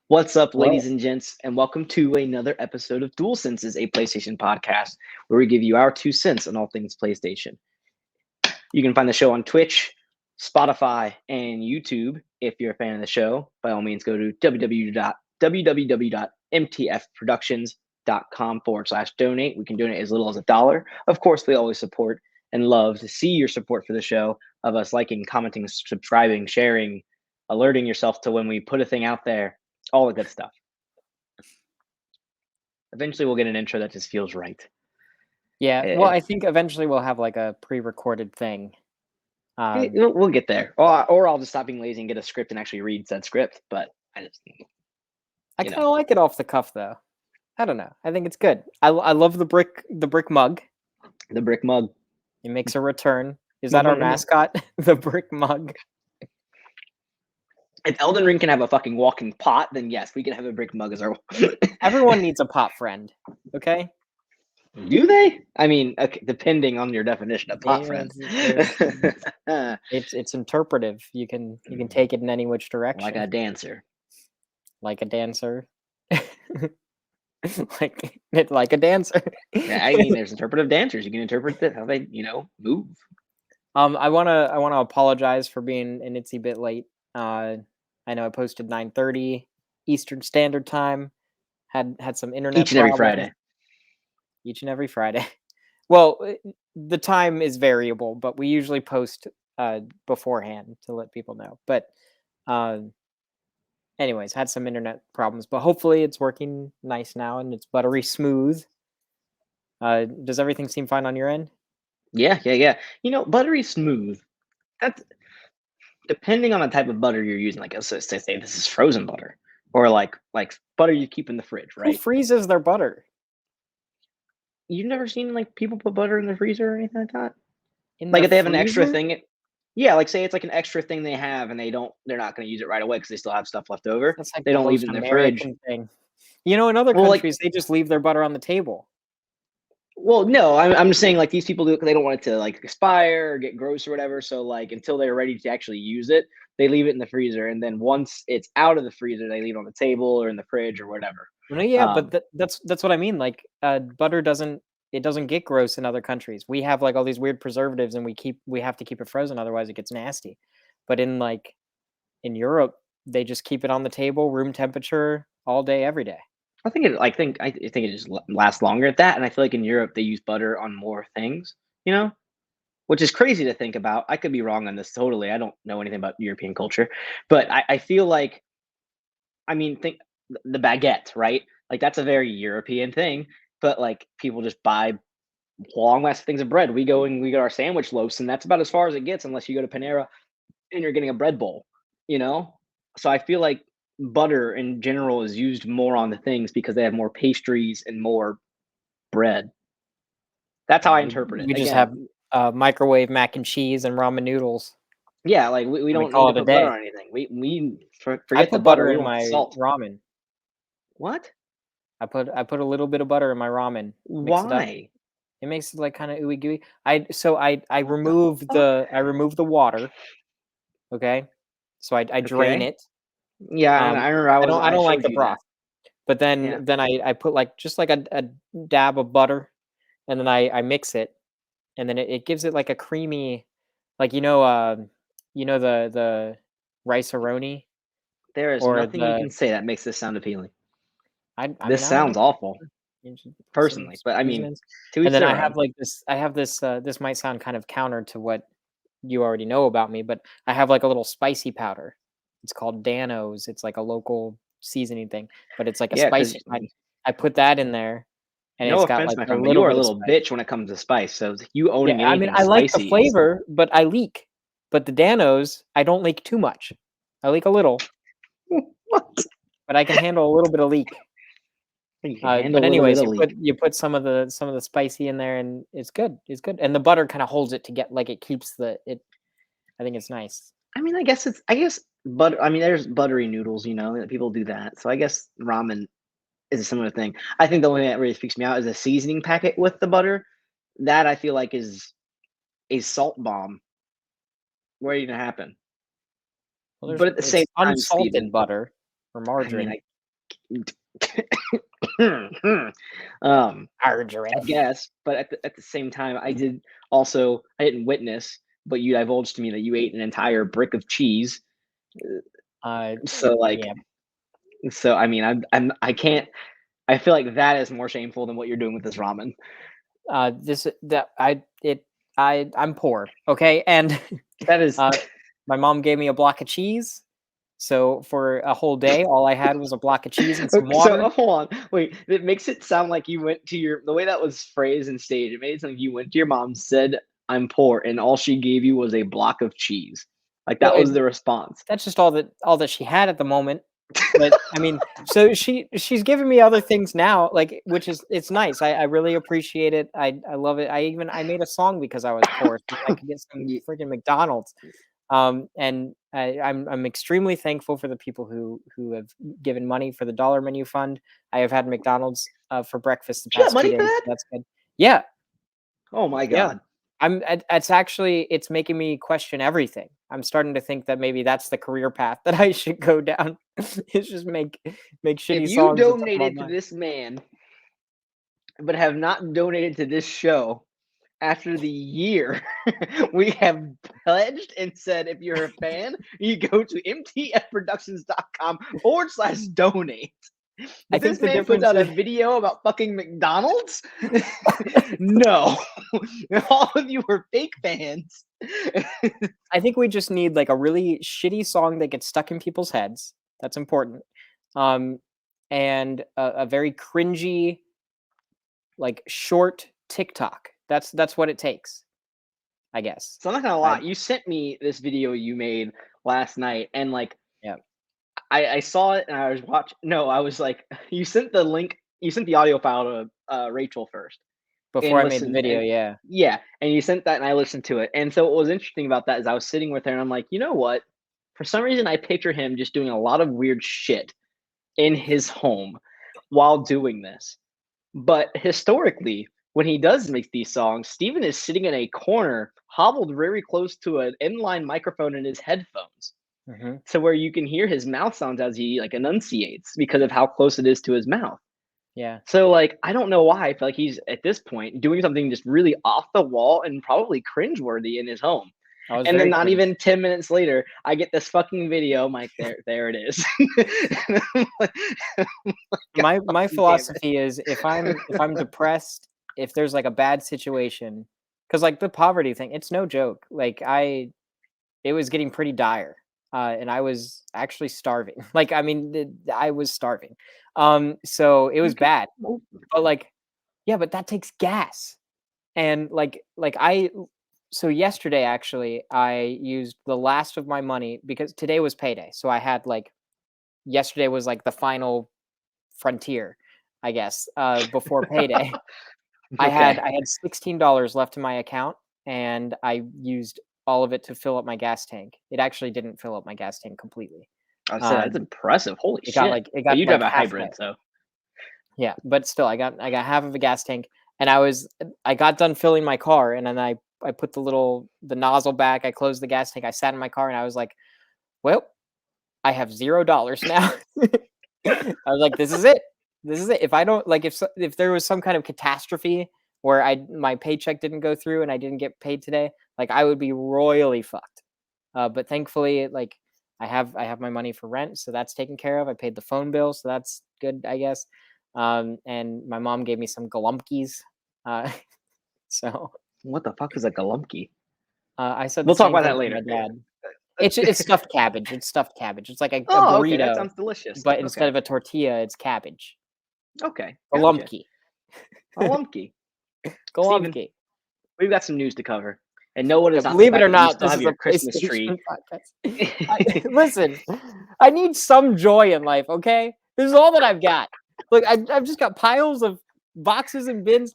What's up, ladies Well, and gents, and welcome to another episode of Dual Senses, a PlayStation podcast where we give you our 2 cents on all things PlayStation. You can find the show on Twitch, Spotify, and YouTube. If you're a fan of the show, by all means, go to www.mtfproductions.com/donate. We can donate as little as $1. Of course, we always support and love to see your support for the show, of us liking, commenting, subscribing, sharing, alerting yourself to when we put a thing out there, all the good stuff. Eventually, we'll get an intro that just feels right. yeah. Eh, Well, I think eventually we'll have like a pre-recorded thing. we'll get there, or I'll just stop being lazy and get a script and actually read said script. But I just, I you kind know, of like it off the cuff though. I don't know. I think it's good. I love the brick mug. the brick mug. It makes a return. Is Mug, that our mug, mug, mug. mascot? The brick mug. If Elden Ring can have a fucking walking pot, then yes, we can have a brick mug as our. Everyone needs a pot friend. Okay. Do they? I mean, okay, depending on your definition of pot Yeah, friend. it's interpretive. You can take it in any which direction. Like a dancer. Like a dancer. like a dancer. Yeah, I mean, there's interpretive dancers. You can interpret how they, move. I wanna apologize for being an itsy bit late. I know I posted 9:30 Eastern Standard Time. Had some internet Each and every problems. Friday. Each and every Friday. Well, the time is variable, but we usually post beforehand to let people know. But anyways, had some internet problems, but hopefully it's working nice now and it's buttery smooth. Does everything seem fine on your end? Yeah. Buttery smooth. That's depending on the type of butter you're using. Like, let's say this is frozen butter, or like butter you keep in the fridge, Who right? freezes their butter? You've never seen like people put butter in the freezer or anything like that? In Like the if they have an extra freezer? thing, yeah, like say it's like an extra thing they have, and they're not going to use it right away because they still have stuff left over. That's like They the don't leave most it in their fridge. American thing. You know, in other Well, like, countries, they just leave their butter on the table. well, no, I'm just saying like these people do it because they don't want it to like expire or get gross or whatever. So like until they're ready to actually use it, they leave it in the freezer, and then once it's out of the freezer, they leave it on the table or in the fridge or whatever. No, yeah, but Um, that's what I mean. Like, butter doesn't get gross in other countries. We have like all these weird preservatives, and we have to keep it frozen, otherwise it gets nasty. But in Europe, they just keep it on the table, room temperature, all day, every day. I think it just lasts longer at that, and I feel like in Europe they use butter on more things, you know, which is crazy to think about. I could be wrong on this totally. I don't know anything about European culture, but I feel like, I mean, think the baguette, right? Like that's a very European thing, but like people just buy long lasting things of bread. We go and we get our sandwich loaves, and that's about as far as it gets, unless you go to Panera and you're getting a bread bowl, you know? So I feel like butter in general is used more on the things because they have more pastries and more bread. That's how Yeah, I we interpret it. we just have Again, microwave mac and cheese and ramen noodles, yeah, like we and we don't need call to it a put butter day. on anything. We I forget the put butter. butter We in want the my salt. ramen. What? I put a little bit of butter in my ramen, mix it up. Why? It makes it like kind of ooey gooey. I What the remove fuck? the water. Okay, so I drain Okay. it. Yeah, I remember I I don't like showed the you that. broth, but Yeah. then I put like just like a dab of butter, and then I mix it, and then it gives it like a creamy, like the rice-a-roni There is or nothing you the can say that makes this sound appealing. I This mean, I don't know. sounds awful, You should put personally, some but I mean, seasonings. to And each then their own. I have this this might sound kind of counter to what you already know about me, but I have like a little spicy powder. It's called Danos. It's like a local seasoning thing, but it's like a Yeah, because spicy. I put that in there, and no it's got offense, like my a friend, but you little are a bit of little spice. bitch when it comes to spice. So you owning Yeah, I mean, anything I like the spicy is flavor, but I leak. But the Danos, I don't leak too much. I leak a little, what? but I can handle a little bit of leak. You can handle But a little bit anyways, of leak. you put some of the spicy in there, and it's good. It's good, and the butter kind of holds it to get like it keeps the it. I think it's nice. I mean, I guess butter. I mean, there's buttery noodles, that people do that. So I guess ramen is a similar thing. I think the only thing that really freaks me out is a seasoning packet with the butter. That I feel like is a salt bomb waiting to happen. Well, But at the same it's time, unsalted Steven, butter or I mean, margarine. Margarine. I guess, but at the same time, I didn't witness, but you divulged to me that you ate an entire brick of cheese. So like, Yeah. so I mean, I can't. I feel like that is more shameful than what you're doing with this ramen. This that I'm poor, okay, and That is. uh, my mom gave me a block of cheese. So for a whole day, all I had was a block of cheese and some So water. hold on, wait. It makes it sound like you went to the way that was phrased and staged. It made it sound like you went to your mom, said, "I'm poor," and all she gave you was a block of cheese. Like Well, that was the response. that's just all that she had at the moment. But I mean, so she's giving me other things now, like which is it's nice. I really appreciate it. I love it. I made a song because I was poor, so I could get some Ye- freaking McDonald's. And I'm extremely thankful for the people who have given money for the Dollar Menu Fund. I have had McDonald's for breakfast the She got past two money for days. that? So that's good. Yeah, Oh my yeah. god. It's making me question everything. I'm starting to think that maybe that's the career path that I should go down. Is just make If shitty you songs and talk about donated to money. this man, but have not donated to this show after the year we have pledged and said, if you're a fan, you go to mtfproductions.com/donate. I But think this the man puts difference out a is video about fucking McDonald's? No. All of you are fake fans. I think we just need like a really shitty song that gets stuck in people's heads. That's important. Um, and a very cringy, like short TikTok. That's what it takes, I guess. So I'm not gonna I lie, you sent me this video you made last night, and like Yeah. I saw it and I was watching. No, I was like, you sent the link, you sent the audio file to Rachel first Before and I made the listened, video, and yeah. yeah, and you sent that and I listened to it. And so what was interesting about that is I was sitting with her and I'm like, you know what? For some reason, I picture him just doing a lot of weird shit in his home while doing this. But historically, when he does make these songs, Steven is sitting in a corner, hobbled very close to an inline microphone in his headphones, Mhm. to where you can hear his mouth sounds as he like enunciates because of how close it is to his mouth. Yeah. So like I don't know why I feel like he's at this point doing something just really off the wall and probably cringeworthy in his home. I was And then very not cringe. even 10 minutes later, I get this fucking video. I'm like, there it is. God My fucking damn it. philosophy is if I'm depressed, if there's like a bad situation, because like the poverty thing, it's no joke. Like it was getting pretty dire, and I was actually starving. Like I mean, I was starving. So it was Okay. bad. But like, yeah, but that takes gas, and so yesterday actually I used the last of my money because today was payday, so I had like yesterday was like the final frontier, I guess, before payday. I had Okay. I had $16 left in my account, and I used all of it to fill up my gas tank. It actually didn't fill up my gas tank completely. I said that's Um, impressive. Holy it got shit. like it But got you drive like a halfway. hybrid, so Yeah, but still, I got half of a gas tank, and I got done filling my car, and then I put the nozzle back. I closed the gas tank. I sat in my car, and I was like, well, I have $0 now. I was like, "This is it. This is it." If I don't like, if there was some kind of catastrophe where my paycheck didn't go through and I didn't get paid today, like I would be royally fucked. But thankfully, like I have my money for rent, so that's taken care of. I paid the phone bill, so that's good, I guess. And my mom gave me some galumpkies. Uh, so what the fuck is a galumki? I said the We'll talk same about thing that to my later. dad. It's stuffed cabbage. It's stuffed cabbage. It's like a Oh, okay. That burrito, sounds delicious. but instead Okay. of a tortilla, it's cabbage. Okay. Gotcha. Galumpki. A lumpki. Steven, Galumpki. we've got some news to cover. And no, it Yeah, is not the believe it fact or that you not, still this have is a your Christmas PlayStation tree. podcast. Listen, I need some joy in life, okay? This is all that I've got. Look, I've just got piles of boxes and bins.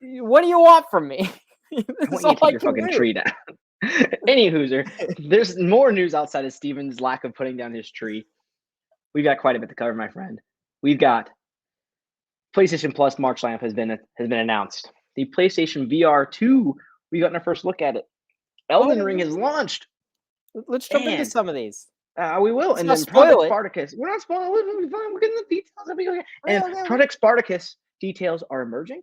What do you want from me? I This is want you all to take I your can fucking do. tree down. Any hooser, there's more news outside of Steven's lack of putting down his tree. We've got quite a bit to cover, my friend. We've got PlayStation Plus March lineup has been announced. The PlayStation VR 2, we got our first look at it. Oh, Elden Ring has launched, let's jump into and some of these. We will. Let's And not then Project spoil it. Spartacus. We're not spoiling it. We'll be fine. We're getting the details. It'll be okay. Okay, And okay, okay. Project Spartacus details are emerging.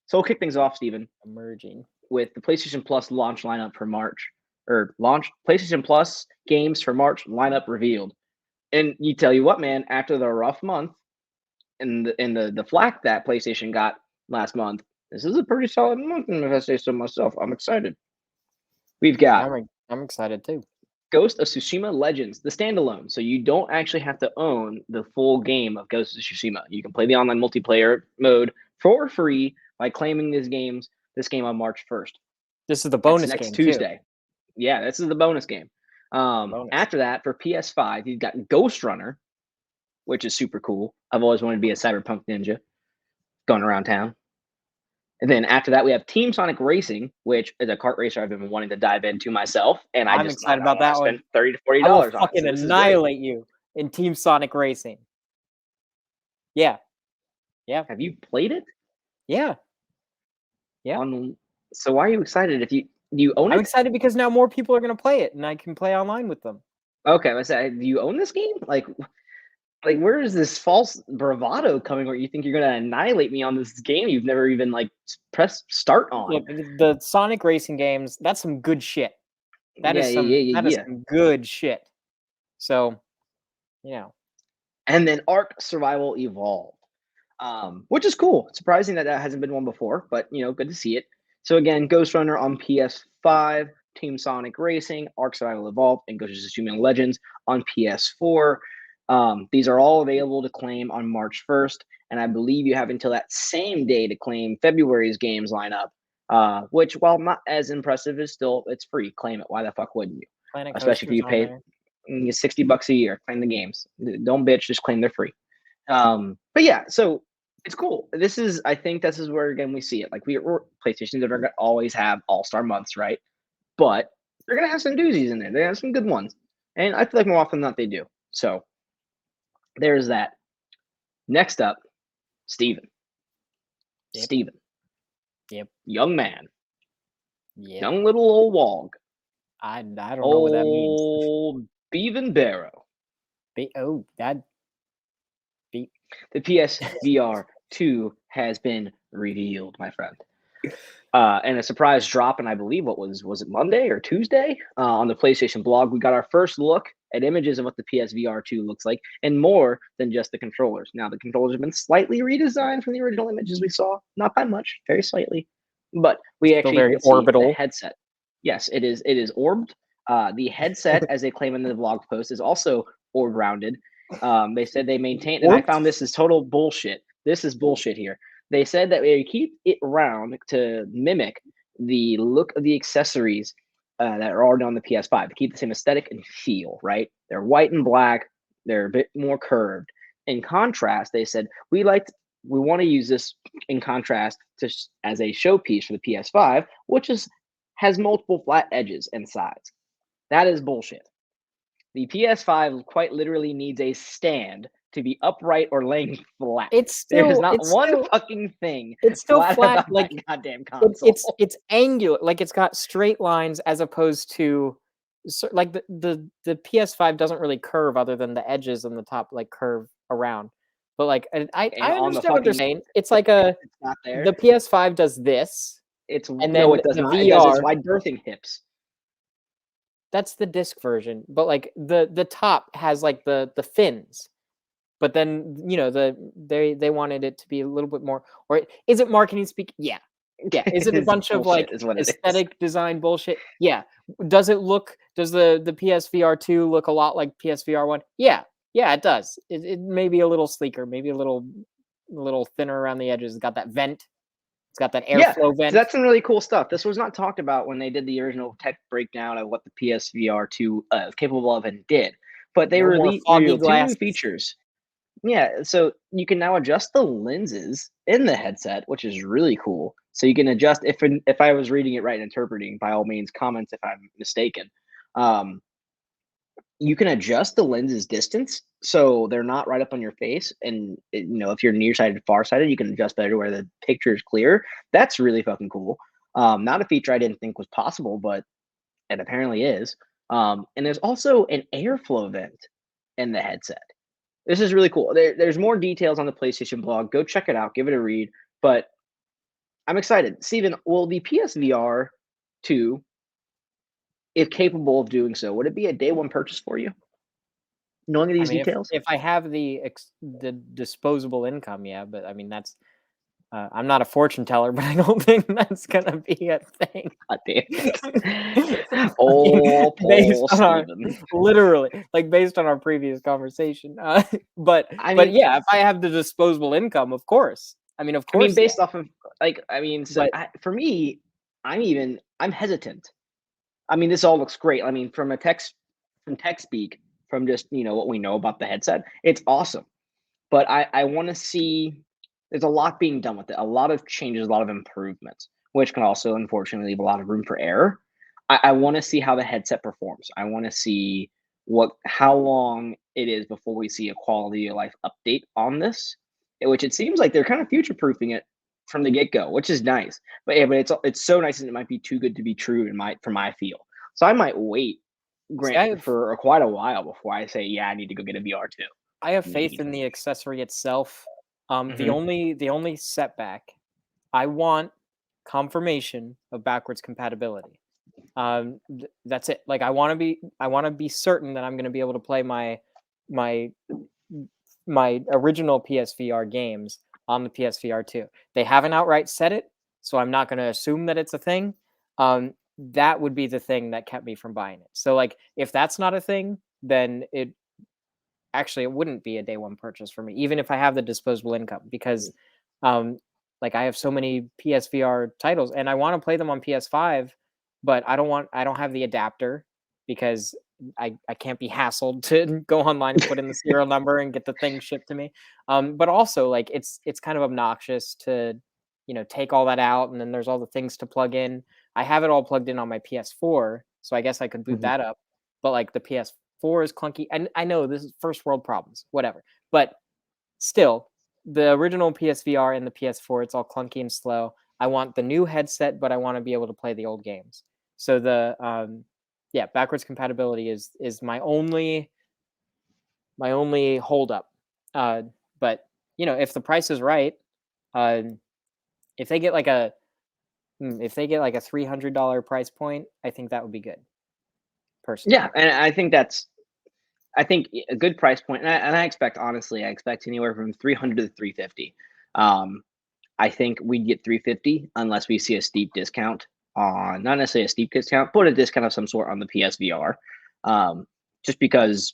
So we'll kick things off, Steven, Emerging. with the PlayStation Plus launch lineup for March. Or launch PlayStation Plus games for March lineup revealed. And you tell you what, man, after the rough month and the flack that PlayStation got last month, this is a pretty solid month, if I say so myself. I'm excited. We've got I'm excited too. Ghost of Tsushima Legends, the standalone. So you don't actually have to own the full game of Ghost of Tsushima. You can play the online multiplayer mode for free by claiming this game on March 1st. This is the That's bonus next game Tuesday. Yeah, this is the bonus game. Bonus. After that, for PS5, you've got Ghost Runner, which is super cool. I've always wanted to be a cyberpunk ninja going around town. And then after that, we have Team Sonic Racing, which is a kart racer I've been wanting to dive into myself, and I'm excited about that one. Spend $30 to $40 I will on it. fucking So this is great. annihilate you in Team Sonic Racing. Yeah. Yeah. Have you played it? Yeah. Yeah. So why are you excited? If you own it? I'm excited because now more people are going to play it and I can play online with them. Okay, let's say, do you own this game? Like where is this false bravado coming where you think you're gonna annihilate me on this game you've never even like pressed start on? Look, the Sonic Racing games, that's some good shit. That is some good shit. So, you know. And then Ark Survival Evolved, which is cool. Surprising that hasn't been one before, but good to see it. So again, Ghost Runner on PS5, Team Sonic Racing, Ark Survival Evolved, and Ghost of Tsushima Legends on PS4. These are all available to claim on March 1st, and I believe you have until that same day to claim February's games lineup, which, while not as impressive, it's free. Claim it. Why the fuck wouldn't you? Planet Especially if you pay $60 a year. Claim the games. Don't bitch. Just claim they're free. But yeah, so it's cool. I think this is where again we see it. Like we're PlayStation, they're gonna always have all-star months, right? But they're gonna have some doozies in there. They have some good ones, and I feel like more often than not they do. So there's that. Next up, Steven. Yep. Steven. Yep. Young man. Yep. Young little old wog. I don't know what that means. Old Bevan Barrow. The PSVR 2 has been revealed, my friend. And a surprise drop, and I believe was it Monday or Tuesday on the PlayStation blog. We got our first look at images of what the PSVR 2 looks like, and more than just the controllers. Now, the controllers have been slightly redesigned from the original images we saw, not by much, very slightly, but we Still actually very can see orbital. the headset. Yes, it is orbed. The headset, as they claim in the blog post, is also orb rounded. They said they maintain, and I found this is total bullshit. This is bullshit here. They said that they keep it round to mimic the look of the accessories that are already on the PS5 to keep the same aesthetic and feel, right? They're white and black. They're a bit more curved. In contrast, they said, we want to use this in contrast as a showpiece for the PS5, which has multiple flat edges and sides. That is bullshit. The PS5 quite literally needs a stand to be upright or laying flat. There's not one fucking thing. It's still flat about like that goddamn console. It's angular, like it's got straight lines as opposed to like the PS5 doesn't really curve other than the edges on the top like curve around. But like I understand what they're saying. It's like it's not there. The PS5 does this. It does not. The VR, it does its wide birthing hips. That's the disc version, but like the top has like the fins. But then they wanted it to be a little bit more, or is it marketing speak? Yeah. Is it a bunch of like aesthetic design bullshit? Yeah. Does the PSVR 2 look a lot like PSVR 1? Yeah, it does. It may be a little sleeker, maybe a little thinner around the edges. It's got that vent. It's got that airflow vent. So that's some really cool stuff. This was not talked about when they did the original tech breakdown of what the PSVR 2 is capable of and did. But they released 2 new features. Yeah, so you can now adjust the lenses in the headset, which is really cool. So you can adjust, if I was reading it right and interpreting, by all means, comments if I'm mistaken. You can adjust the lenses distance so they're not right up on your face. And, if you're nearsighted, farsighted, you can adjust better where the picture is clear. That's really fucking cool. Not a feature I didn't think was possible, but it apparently is. And there's also an airflow vent in the headset. This is really cool. There's more details on the PlayStation blog. Go check it out. Give it a read. But I'm excited. Steven, will the PSVR 2, if capable of doing so, would it be a day one purchase for you? Knowing I these mean, details? if I have the disposable income, yeah, but I mean that's I'm not a fortune teller, but I don't think that's gonna be a thing. God damn it. Like, Oh, based Paul on our Steven. literally, like based on our previous conversation. But I but mean, yeah, if I have the disposable income, of course. I mean, of course, yeah. based off of like, I mean, so But for me, I'm hesitant. I mean, this all looks great. I mean, from tech speak, from just what we know about the headset, it's awesome. But I want to see. There's a lot being done with it. A lot of changes, a lot of improvements, which can also unfortunately leave a lot of room for error. I want to see how the headset performs. I want to see how long it is before we see a quality of life update on this, which it seems like they're kind of future proofing it from the get go, which is nice. But yeah, but it's so nice and it might be too good to be true in my for my feel. So I might wait see, grant for quite a while before I say, yeah, I need to go get a VR too. I have faith Need. in the accessory itself. The Hmm. only setback, I want confirmation of backwards compatibility. That's it. Like I want to be certain that I'm going to be able to play my my original PSVR games on the PSVR 2. They haven't outright said it, so I'm not going to assume that it's a thing. That would be the thing that kept me from buying it. So like if that's not a thing, then it wouldn't be a day one purchase for me, even if I have the disposable income, because um like I have so many PSVR titles and I want to play them on PS5, but I don't have the adapter because I can't be hassled to go online and put in the serial number and get the thing shipped to me. But also like it's kind of obnoxious to take all that out and then there's all the things to plug in. I have it all plugged in on my PS4, so I guess I could boot Hmm. that up. But like the PS4 is clunky, and I know this is first world problems, whatever. But still, the original PSVR and the PS4, it's all clunky and slow. I want the new headset, but I want to be able to play the old games. So the yeah, backwards compatibility is my only holdup. But if the price is right, uh, if they get like a if they get like a $300 price point, I think that would be good, Yeah, personally. and I think a good price point, and I expect honestly, I expect anywhere from 300 to 350. Um, I think we'd get 350 unless we see a steep discount on, not necessarily a steep discount, but a discount of some sort on the PSVR. Um, just because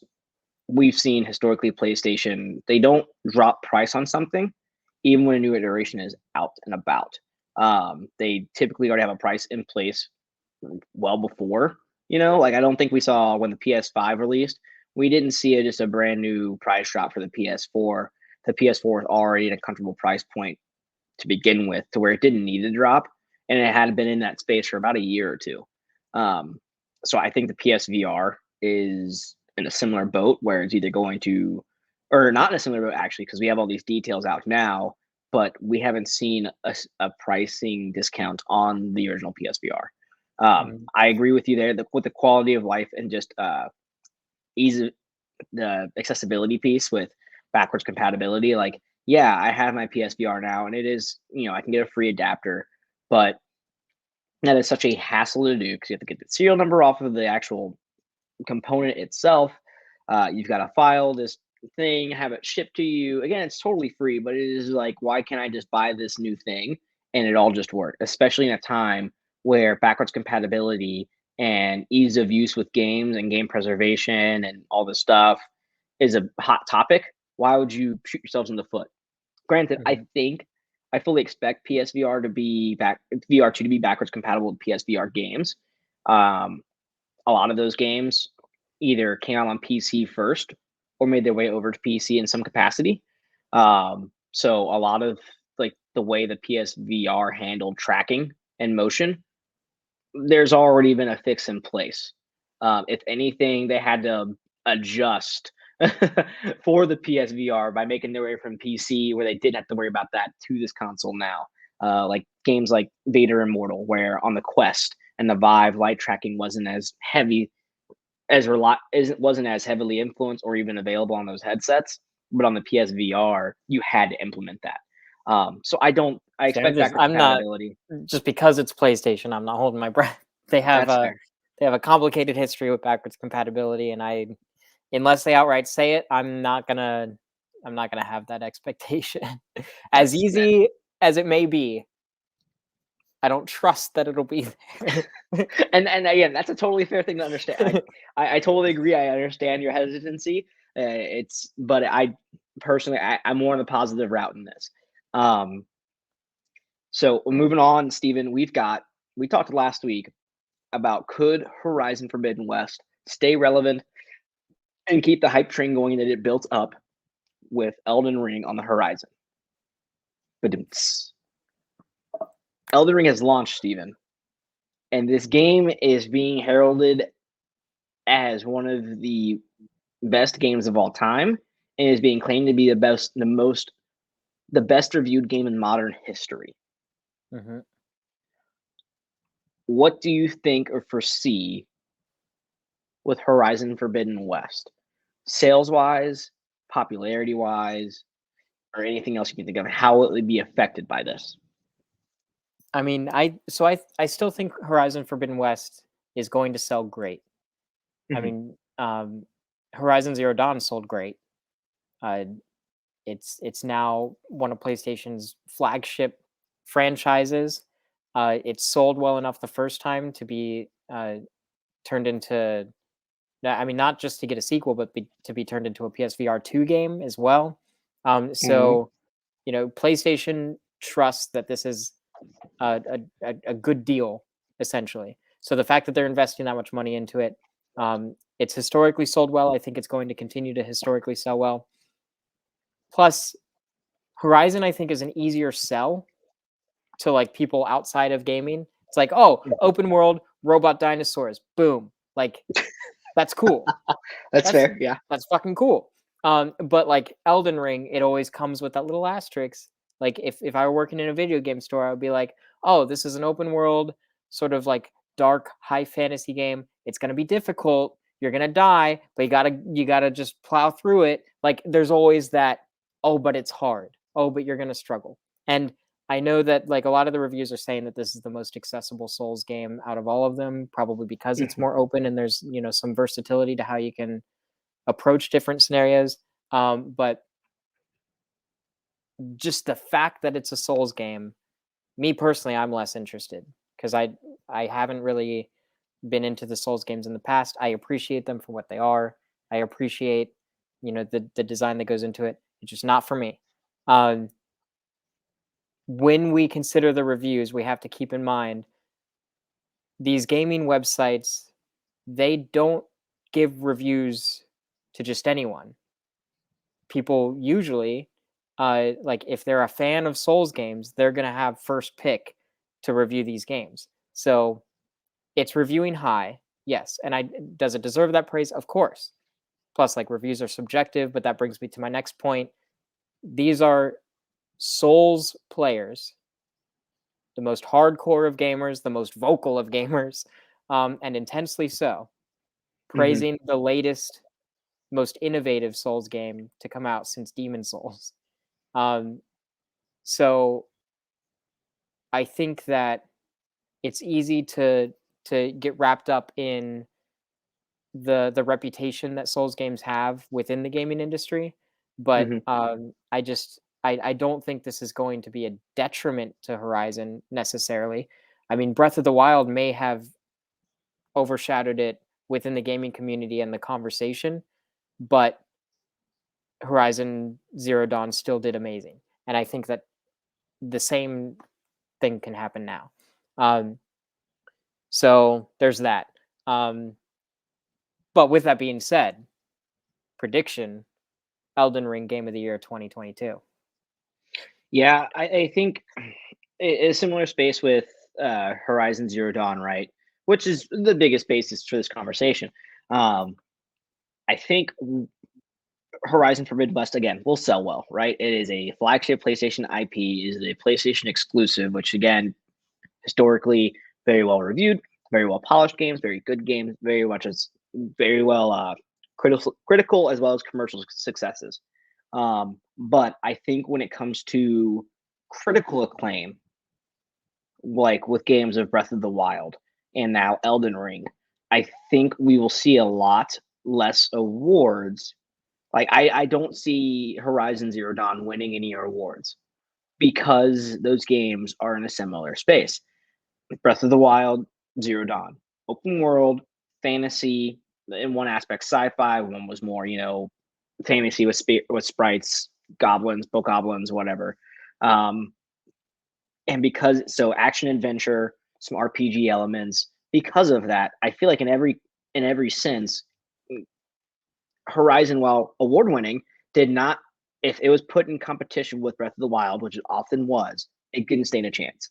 we've seen historically PlayStation, they don't drop price on something even when a new iteration is out and about. They typically already have a price in place well before. Like I don't think we saw when the PS5 released, we didn't see just a brand new price drop for the PS4. The PS4 was already at a comfortable price point to begin with, to where it didn't need to drop, and it had been in that space for about a year or two. Um, so I think the PSVR is in a similar boat where it's either going to, or not in a similar boat actually, because we have all these details out now, but we haven't seen a pricing discount on the original PSVR. Mhm. I agree with you there that with the quality of life and just ease of the accessibility piece with backwards compatibility. Like, yeah, I have my PSVR now, and it is, I can get a free adapter, but that is such a hassle to do because you have to get the serial number off of the actual component itself. You've got to file this thing, have it shipped to you. Again, it's totally free, but it is like, why can't I just buy this new thing and it all just work? Especially in a time where backwards compatibility and ease of use with games and game preservation and all this stuff is a hot topic. Why would you shoot yourselves in the foot? Granted, Mhm. I fully expect PSVR to be back VR2 to be backwards compatible with PSVR games. Um, a lot of those games either came out on PC first or made their way over to PC in some capacity. So a lot of like the way the PSVR handled tracking and motion, there's already been a fix in place. If anything, they had to adjust for the PSVR by making their way from PC, where they didn't have to worry about that, to this console now. Like games like Vader Immortal, where on the Quest and the Vive light tracking wasn't as heavy wasn't as heavily influenced or even available on those headsets, but on the PSVR, you had to implement that. So I See, expect backwards I'm not compatibility. just because it's PlayStation. I'm not holding my breath. That's fair. They have a complicated history with backwards compatibility, and unless they outright say it, I'm not gonna have that expectation. As That's easy as it may be, I don't trust that it'll be there. and again, that's a totally fair thing to understand. I totally agree. I understand your hesitancy. But I personally, I'm more on the positive route in this. Um, so moving on, Stephen, we talked last week about could Horizon Forbidden West stay relevant and keep the hype train going that it built up with Elden Ring on the horizon. But Elden Ring has launched, Stephen, and this game is being heralded as one of the best games of all time, and is being claimed to be the best reviewed game in modern history. Mhm. What do you think or foresee with Horizon Forbidden West, sales wise, popularity wise, or anything else you can think of? How will it be affected by this? I mean, I still think Horizon Forbidden West is going to sell great. I Mhm. mean, Horizon Zero Dawn sold great. Uh, it's now one of PlayStation's flagship franchises. It sold well enough the first time to be turned into. I mean, not just to get a sequel, but to be turned into a PSVR 2 game as well. Mhm. So PlayStation trusts that this is a good deal, essentially. So the fact that they're investing that much money into it, it's historically sold well. I think it's going to continue to historically sell well. Plus, Horizon, I think, is an easier sell to like people outside of gaming. It's like, oh, Mhm. open world, robot dinosaurs, boom. Like, that's cool. That's That's fair. Yeah. that's fucking cool. But like Elden Ring, it always comes with that little asterisk. Like if I were working in a video game store, I would be like, oh, this is an open world, sort of like dark high fantasy game. It's gonna be difficult. You're gonna die, but you gotta just plow through it. Like there's always that, oh, but it's hard. Oh, but you're gonna struggle. And I know that like a lot of the reviews are saying that this is the most accessible Souls game out of all of them, probably because it's Mhm. more open and there's some versatility to how you can approach different scenarios. But just the fact that it's a Souls game, me personally, I'm less interested because I haven't really been into the Souls games in the past. I appreciate them for what they are. I appreciate the design that goes into it. It's just not for me. Um, when we consider the reviews, we have to keep in mind these gaming websites, they don't give reviews to just anyone. People usually, like if they're a fan of Souls games, they're gonna have first pick to review these games. So it's reviewing high, yes. And does it deserve that praise? Of course. Plus, like reviews are subjective, but that brings me to my next point. These are Souls players, the most hardcore of gamers, the most vocal of gamers, and intensely so, Mhm. praising the latest, most innovative Souls game to come out since Demon Souls. Um, so I think that it's easy to get wrapped up in the reputation that Souls games have within the gaming industry, but Mhm. I don't think this is going to be a detriment to Horizon necessarily. I mean, Breath of the Wild may have overshadowed it within the gaming community and the conversation, but Horizon Zero Dawn still did amazing, and I think that the same thing can happen now. Um, so there's that. Um, but with that being said, prediction: Elden Ring Game of the Year 2022. Yeah, I think a similar space with Horizon Zero Dawn, right? Which is the biggest basis for this conversation. Um, I think Horizon Forbidden West again will sell well, right? It is a flagship PlayStation IP, is a PlayStation exclusive, which again historically very well reviewed, very well polished games, very good games, very much as very well critical as well as commercial successes. But I think when it comes to critical acclaim, like with games of Breath of the Wild and now Elden Ring, I think we will see a lot less awards. Like I don't see Horizon Zero Dawn winning any awards because those games are in a similar space. Breath of the Wild, Zero Dawn, open world, fantasy in one aspect, sci-fi. One was more, fantasy with sprites, goblins, bokoblins, whatever. Um, and because so action adventure, some RPG elements. Because of that, I feel like in every sense, Horizon, while award winning, did not. If it was put in competition with Breath of the Wild, which it often was, it didn't stand a chance.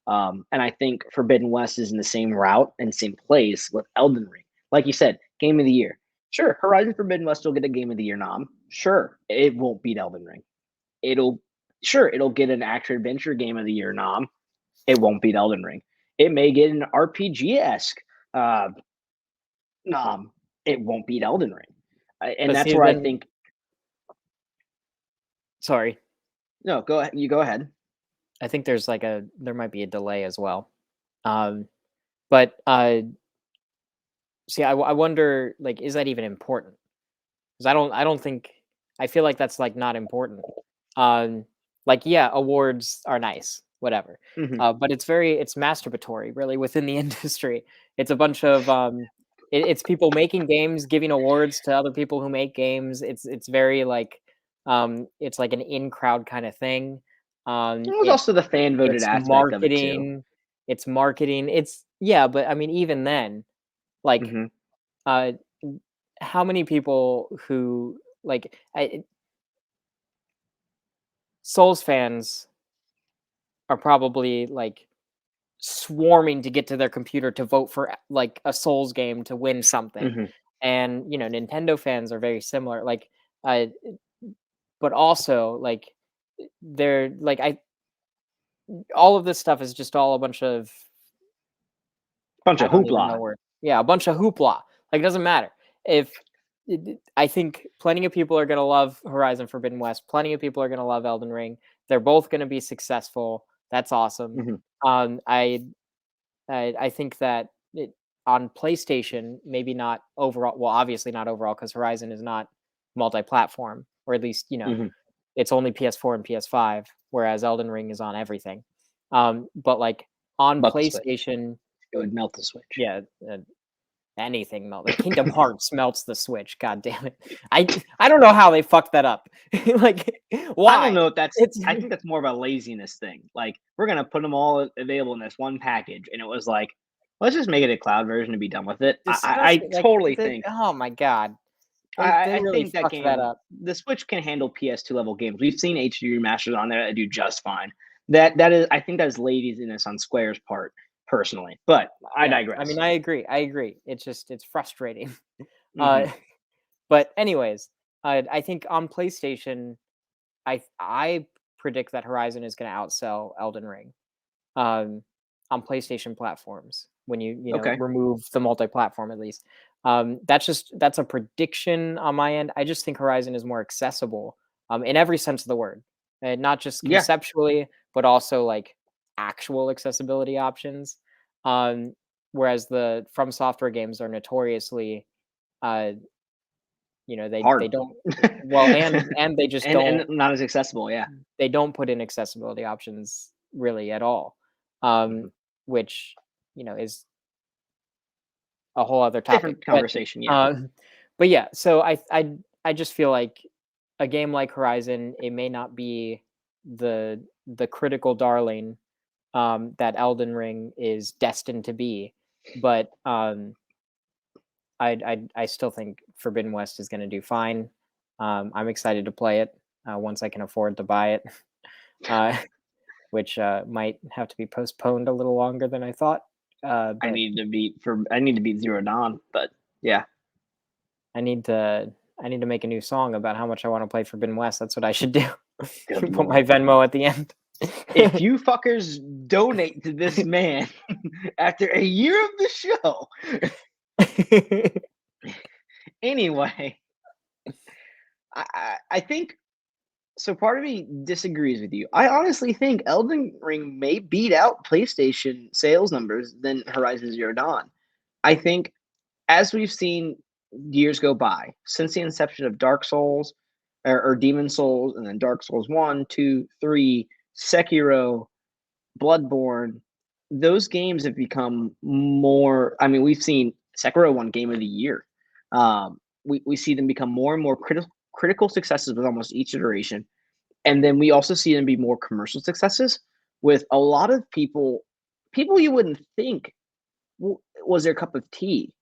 And I think Forbidden West is in the same route and same place with Elden Ring. Like you said, Game of the Year. Sure, Horizon Forbidden West will get a Game of the Year nom. Sure, it won't beat Elden Ring. It'll get an action adventure Game of the Year nom. It won't beat Elden Ring. It may get an RPG esque nom. It won't beat Elden Ring. And But that's see, where I then think. sorry, No, go ahead. You go ahead. I think there might be a delay as well. But see, I wonder, like, is that even important? Because I don't think, I feel like that's like not important. Like, yeah, awards are nice, whatever. Hmm. But it's masturbatory, really, within the industry. It's a bunch of it's people making games, giving awards to other people who make games. It's very like it's like an in crowd kind of thing. It was It also the fan voted it's aspect of it too. marketing. It's marketing. It's yeah, but I mean, even then, like, Hmm. uh, how many people who like Souls fans are probably like swarming to get to their computer to vote for like a Souls game to win something, Hmm. and Nintendo fans are very similar. Like, uh, but also like they're like I all of this stuff is just all a bunch of Bunch I of don't even know hoopla. where. Yeah, a bunch of hoopla. Like, it doesn't matter. If I think plenty of people are gonna love Horizon Forbidden West. Plenty of people are gonna love Elden Ring. They're both gonna be successful. That's awesome. Hmm. Um, I I think that on PlayStation, maybe not overall. Well, obviously not overall because Horizon is not multi-platform, or at least Hmm. it's only PS4 and PS5, whereas Elden Ring is on everything. But like on But the Switch, PlayStation, it would melt the Switch. yeah, anything melt. Like Kingdom Hearts melts the Switch. God damn it! I don't know how they fucked that up. Like, I don't why? know if that's. It's I think that's more of a laziness thing. Like we're gonna put them all available in this one package, and it was like, let's just make it a cloud version and be done with it. I disgusting. Like, totally think. oh my god, I, they I really think that fucked that game, up. the Switch can handle PS2 level games. We've seen HD remasters on there that do just fine. That is, I think that is laziness on Square's part, personally. But I Yeah, I mean, digress. I agree. I agree. It's frustrating. Hmm. Uh, but anyways, I think on PlayStation, I predict that Horizon is going to outsell Elden Ring. Um, on PlayStation platforms when Okay. remove the multi-platform at least. That's a prediction on my end. I just think Horizon is more accessible in every sense of the word, and not just Yeah. conceptually, but also like actual accessibility options. Um, whereas the From Software games are notoriously, uh, they Hard. don't well, and they just and don't not as accessible. Yeah. they don't put in accessibility options really at all, um, Mhm. which is a whole other topic. Different conversation. Yeah. But yeah, so I just feel like a game like Horizon, it may not be the critical darling that Elden Ring is destined to be, but I still think Forbidden West is going to do fine. I'm excited to play it once I can afford to buy it. Uh, which might have to be postponed a little longer than I thought. But I need to beat Zero Dawn, but yeah. I need to I need to make a new song about how much I want to play Forbidden West. That's what I should do. Good Put my lord. Venmo at the end. If you fuckers donate to this man after a year of the show, Anyway, I think so. Part of me disagrees with you. I honestly think Elden Ring may beat out PlayStation sales numbers than Horizon Zero Dawn. I think as we've seen years go by since the inception of Dark Souls or Demon Souls, and then Dark Souls 1, 2, 3, Sekiro, Bloodborne, those games have become more. I mean, we've seen Sekiro won Game of the Year. We see them become more and more critical successes with almost each iteration, and then we also see them be more commercial successes with a lot of people you wouldn't think was their cup of tea,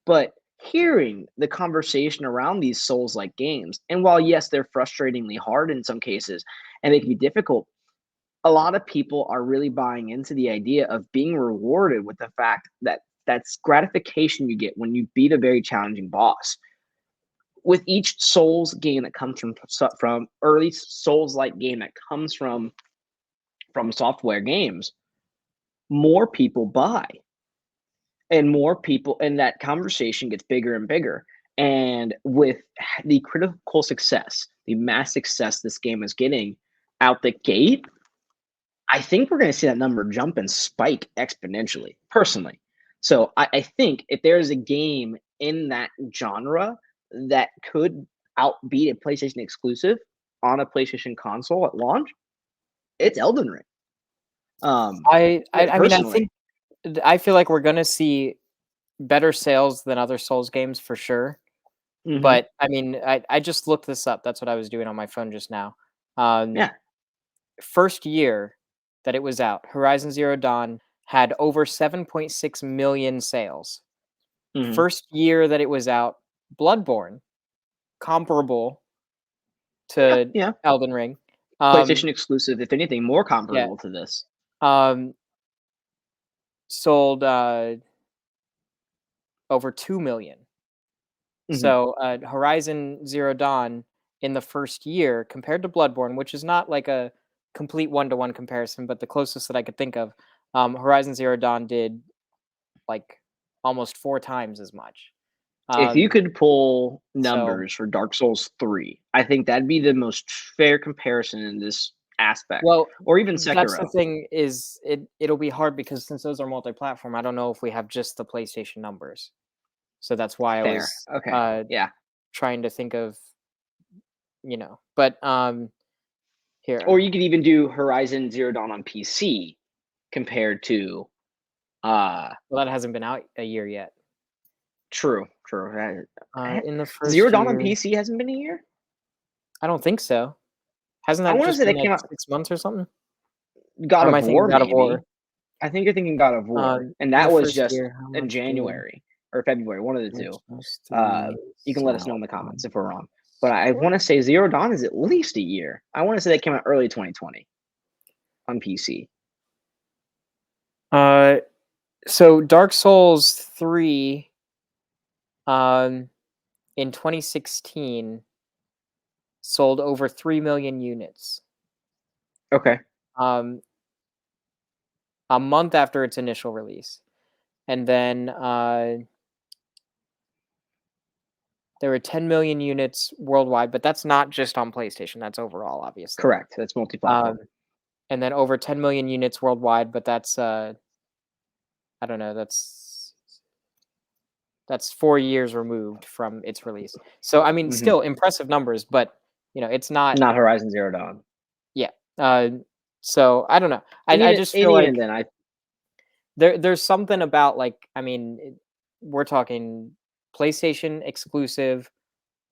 but hearing the conversation around these Souls like games, and while yes, they're frustratingly hard in some cases and they can be difficult, a lot of people are really buying into the idea of being rewarded with the fact that that's gratification you get when you beat a very challenging boss. With each Souls game that comes from early Souls like game that comes from software games, more people buy and more people, and that conversation gets bigger and bigger. And with the critical success, the mass success this game is getting out the gate, I think we're going to see that number jump and spike exponentially, personally. So I think if there's a game in that genre that could outbeat a PlayStation exclusive on a PlayStation console at launch, it's Elden Ring. I mean, Personally, I feel like we're gonna see better sales than other Souls games for sure. hmm But I mean, I just looked this up. That's what I was doing on my phone just now. Um, yeah, First year that it was out, Horizon Zero Dawn had over 7.6 million sales. hmm First year that it was out, Bloodborne, comparable yeah, to yeah. Elden Ring, PlayStation exclusive, if anything, more yeah, comparable to this. um, sold over 2 million. hmm So, Horizon Zero Dawn in the first year compared to Bloodborne, which is not like a complete one-to-one comparison, but the closest that I could think of, Horizon Zero Dawn did like almost 4 times as much. If you Um, could pull so numbers for Dark Souls 3, I think that'd be the most fair comparison in this aspect, well, or even that's the Sekiro. thing is it'll be hard because since those are multi-platform, I don't know if we have just the PlayStation numbers. So that's why I Fair. was, Okay. Yeah. trying to think of, but, Or here. you could even do Horizon Zero Dawn on PC compared to uh Well, that hasn't been out a year yet. true. In the Zero first Dawn on year, PC hasn't been a year? I don't think so. Hasn't I that want to just say been that like came out 6 months or something? God Or am of I thinking War, God of War? maybe. I think you're thinking God of War, and In the that was first just year, how in much did January or February, one of the Dark two. Souls Uh, 3 you can let us know in sell the comments on if we're wrong. But I PS4? want to say Zero Dawn is at least a year. I want to say that came out early 2020 on PC. Uh, so Dark Souls 3, um, in 2016 sold over 3 million units. Okay. Um, a month after its initial release. And then, there were 10 million units worldwide, but that's not just on PlayStation, that's overall, obviously. Correct. That's Um, multi-platform. and then over 10 million units worldwide, but that's, I don't know, that's 4 years removed from its release. So, I mean, hmm still impressive numbers, but, it's not. Not Horizon Zero Dawn. Yeah. Uh, so I don't know. I just And feel even like then, I there's something about, like, I mean, we're talking PlayStation exclusive,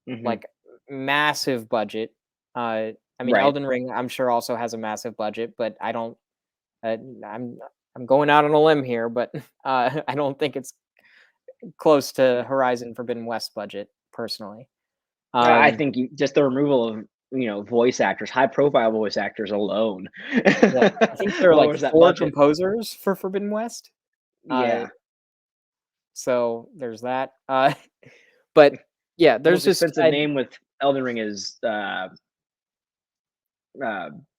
mhm, like, massive budget. I mean, right. Elden Ring, I'm sure also has a massive budget, but I don't. Uh, I'm I'm going out on a limb here, but I don't think it's close to Horizon Forbidden West budget personally. I Um, think just the removal of voice actors, high-profile voice actors alone, yeah, I think there are like lowers that 4 budget. composers for Forbidden West. Uh, Yeah, so there's that. But yeah, the there's most just expensive name with Elden Ring is uh,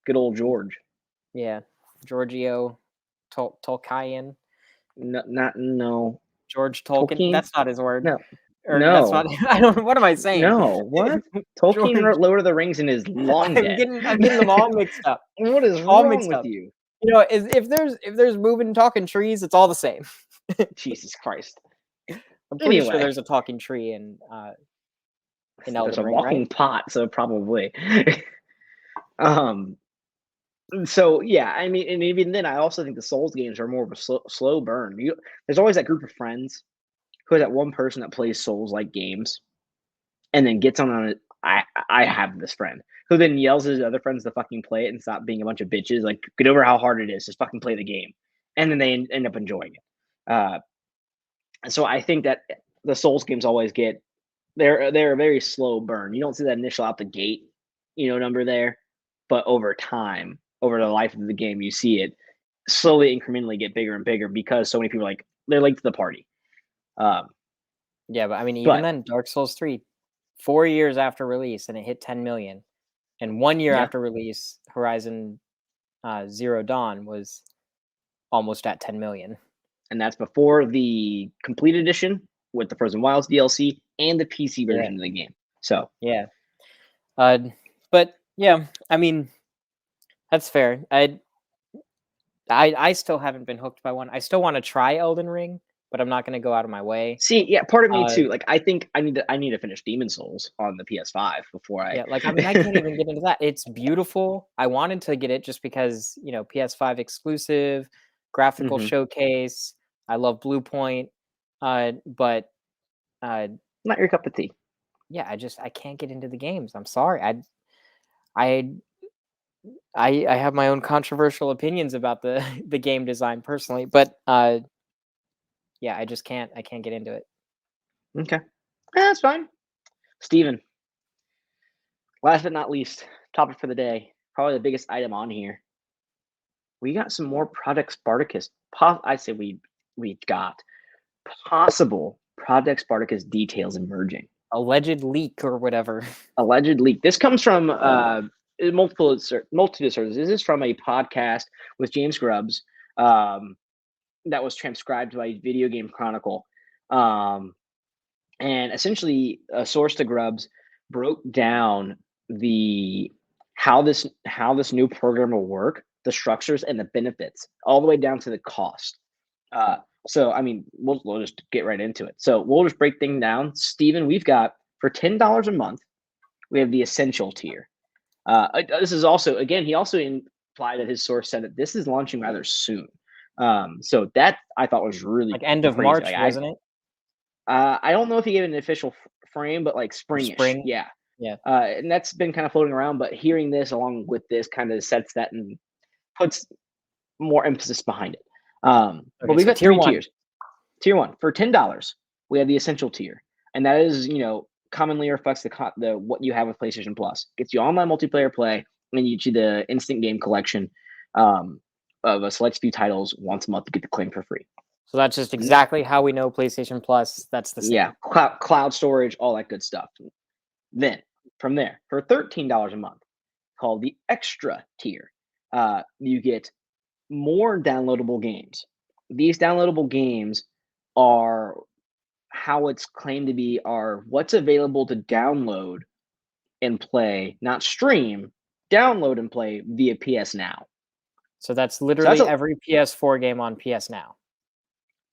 good old George. yeah, Giorgio Tolkien, No, not no George Tolkien. Tolkien. That's not his word. No, or that's not. No. I don't. What am I saying? No. What? Tolkien George, wrote Lord of the Rings and is long dead. I'm getting them all mixed up. What is All wrong mixed with up. you? You know, if there's moving talking trees, it's all the same. Jesus Christ. I'm pretty sure Anyway, there's a talking tree in there's Elden a Ring, right? walking pot, so probably. um. So yeah, I mean, and even then, I also think the Souls games are more of a slow burn. There's always that group of friends who has that one person that plays Souls like games, and then gets on it. I have this friend who then yells at his other friends to fucking play it and stop being a bunch of bitches. Like, get over how hard it is. Just fucking play the game, and then they end up enjoying it. So I think that the Souls games always get they're a very slow burn. You don't see that initial out the gate, number there, but over time, over the life of the game, you see it slowly, incrementally get bigger and bigger because so many people they're late to the party. Um, Yeah, but I mean, even but then, Dark Souls 3, 4 years after release, and it hit 10 million. And 1 year yeah, after release, Horizon Zero Dawn was almost at 10 million. and that's before the complete edition with the Frozen Wilds DLC and the PC Yeah, version of the game. So yeah. But yeah, I mean, that's fair. I still haven't been hooked by one. I still want to try Elden Ring, but I'm not going to go out of my way. see, yeah, part of me Uh, too. Like, I think I need to finish Demon Souls on the PS5 before I. yeah, like I mean, I can't even get into that. It's beautiful. I wanted to get it just because PS5 exclusive, graphical Mhm. showcase. I love Blue Point, but uh, Not your cup of tea. yeah, I can't get into the games. I'm sorry. I I have my own controversial opinions about the the game design personally, but yeah, I can't get into it. Okay, that's fine. Steven, last but not least, topic for the day, probably the biggest item on here. We got some more Project Spartacus. I say we got possible Project Spartacus details emerging. Alleged leak or whatever. Alleged leak. This comes from multitude of sources. This is from a podcast with James Grubbs that was transcribed by Video Game Chronicle. And essentially, a source to Grubbs broke down the how this new program will work, the structures and the benefits, all the way down to the cost. So I mean, we'll just get right into it. So we'll just break things down. Steven, we've got for $10 a month, we have the essential tier. This is also, again, he also implied that his source said that this is launching rather soon. So that I thought was really Like end of crazy. March, Like wasn't it? I don't know if he gave an official frame, but like Or springish, spring? yeah. Yeah. And that's been kind of floating around. But hearing this along with this kind of sets that and puts more emphasis behind it. But Okay, we've so got tier three 1. tiers. Tier one for $10, we have the essential tier, and that is commonly reflects the what you have with PlayStation Plus. Gets you online multiplayer play, and you get you the instant game collection of a select few titles once a month to get the claim for free. So that's just exactly how we know PlayStation Plus. That's the same. Yeah, cloud storage, all that good stuff. Then from there, for $13 a month, called the extra tier, you get more downloadable games. These downloadable games are how it's claimed to be are what's available to download and play, not stream, download and play via PS Now. So that's So that's literally every PS4 game on PS Now.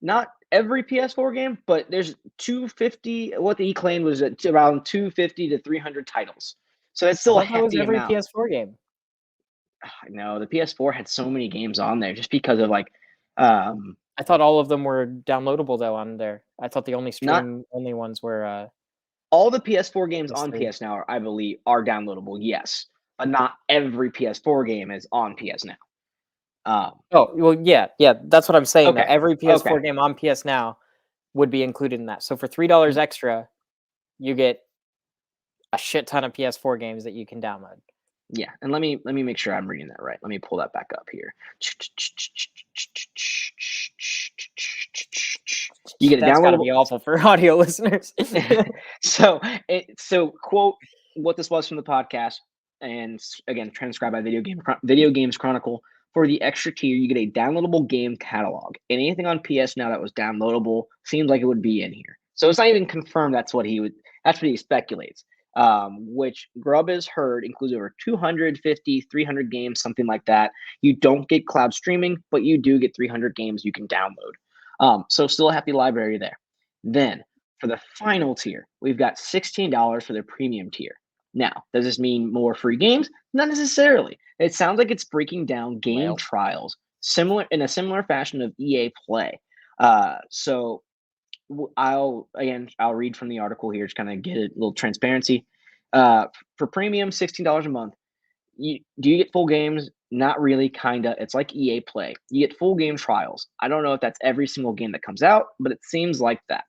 not every PS4 game, but there's 250. What he claimed was around 250 to 300 titles. So that's I still a thought that was hefty every amount. PS4 game. No, the PS4 had so many games on there just because of um, I thought all of them were downloadable though on there. I thought the only not stream only ones were all the PS4 games on PS3. PS Now, I believe, are downloadable. Yes, but not every PS4 game is on PS Now. Oh, well, yeah, that's what I'm saying though. Okay, Every okay, PS4 game on PS Now would be included in that. So for $3 extra, you get a shit ton of PS4 games that you can download. yeah. And let me make sure I'm reading that right. Let me pull that back up here. You get a That's got to downloadable. be awful for audio listeners. So quote what this was from the podcast, and again transcribed by Video Games Chronicle. For the extra tier, you get a downloadable game catalog, and anything on PS Now that was downloadable seems like it would be in here. So it's not even confirmed that's what he speculates. Which Grub has heard includes over 250, 300 games, something like that. You don't get cloud streaming, but you do get 300 games you can download. So still a happy library there. Then for the final tier, we've got $16 for the premium tier. Now, does this mean more free games? Not necessarily. It sounds like it's breaking down game Well, trials similar in a similar fashion of EA Play. So I'll read from the article here to kind of get a little transparency. For premium, $16 a month. Do you get full games? Not really, kinda. It's like EA Play. You get full game trials. I don't know if that's every single game that comes out, but it seems like that.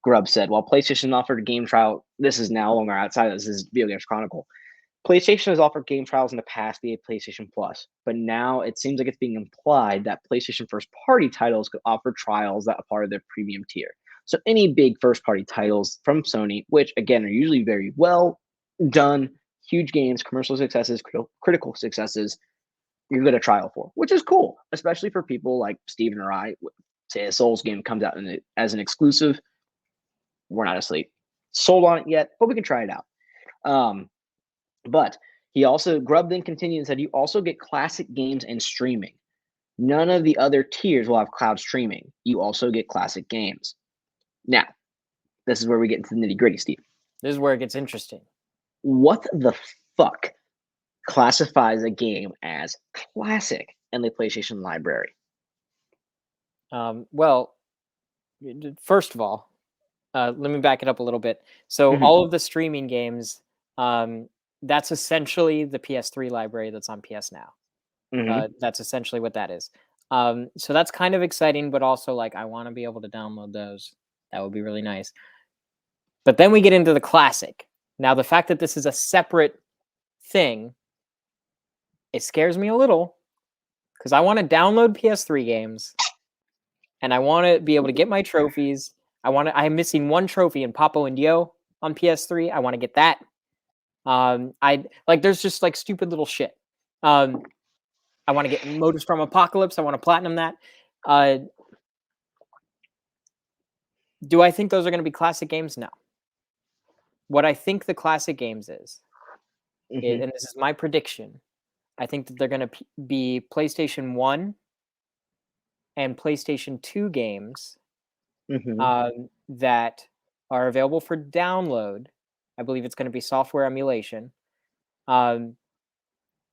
Grubb said, while PlayStation offered a game trial, this is now longer outside. This is Video Games Chronicle. PlayStation has offered game trials in the past via PlayStation Plus, but now it seems like it's being implied that PlayStation first party titles could offer trials that are part of their premium tier. So any big first party titles from Sony, which again are usually very well done, huge games, commercial successes, critical successes, you get a trial for, which is cool, especially for people like Steven or I. Say a Souls game comes out as an exclusive, we're not asleep, sold on it yet, but we can try it out. But Grubb then continued and said, you also get classic games and streaming. None of the other tiers will have cloud streaming. You also get classic games. Now, this is where we get into the nitty gritty, Steve. This is where it gets interesting. What the fuck classifies a game as classic in the PlayStation library? Well, first of all, let me back it up a little bit. So all of the streaming games, that's essentially the PS3 library that's on PS Now. That's essentially what that is. So that's kind of exciting, but also like I want to be able to download those. That would be really nice. But then we get into the classic. Now, the fact that this is a separate thing, it scares me a little because I want to download PS3 games and I want to be able to get my trophies. I'm missing one trophy in Papo and Dio on PS3. I want to get that. There's just like stupid little shit. I want to get Motives from Apocalypse. I want to platinum that. Do I think those are going to be classic games? No. What I think the classic games is, and this is my prediction, I think that they're going to be PlayStation 1 and PlayStation 2 games that are available for download. I believe it's going to be software emulation.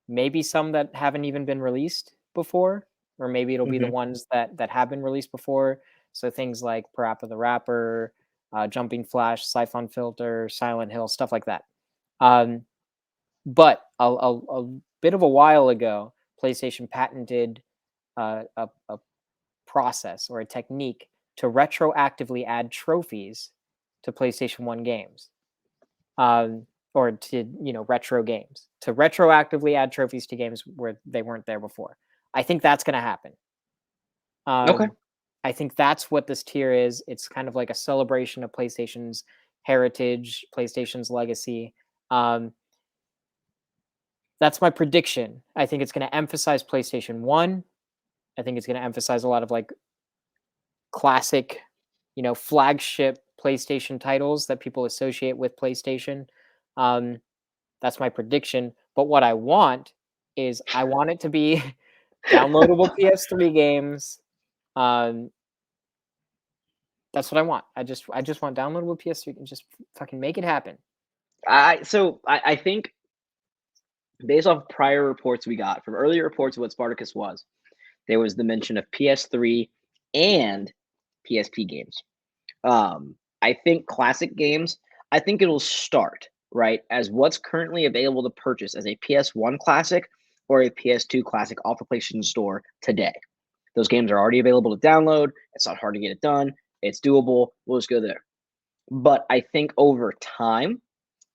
Maybe some that haven't even been released before, or maybe it'll be the ones that have been released before. So things like Parappa the Rapper, Jumping Flash, Siphon Filter, Silent Hill, stuff like that. But a bit of a while ago, PlayStation patented a process or a technique to retroactively add trophies to PlayStation 1 games. Or to, retro games. To retroactively add trophies to games where they weren't there before. I think that's going to happen. Okay. I think that's what this tier is. It's kind of like a celebration of PlayStation's heritage, PlayStation's legacy. That's my prediction. I think it's going to emphasize PlayStation 1. I think it's going to emphasize a lot of like classic, flagship PlayStation titles that people associate with PlayStation. That's my prediction. But what I want is I want it to be downloadable PS3 games. That's what I want. I just want downloadable PS3 and just fucking make it happen. I think based off prior reports we got from earlier reports of what Spartacus was, there was the mention of PS3 and PSP games. I think classic games, I think it'll start, right, as what's currently available to purchase as a PS1 classic or a PS2 classic off the PlayStation Store today. Those games are already available to download. It's not hard to get it done. It's doable. We'll just go there. But I think over time,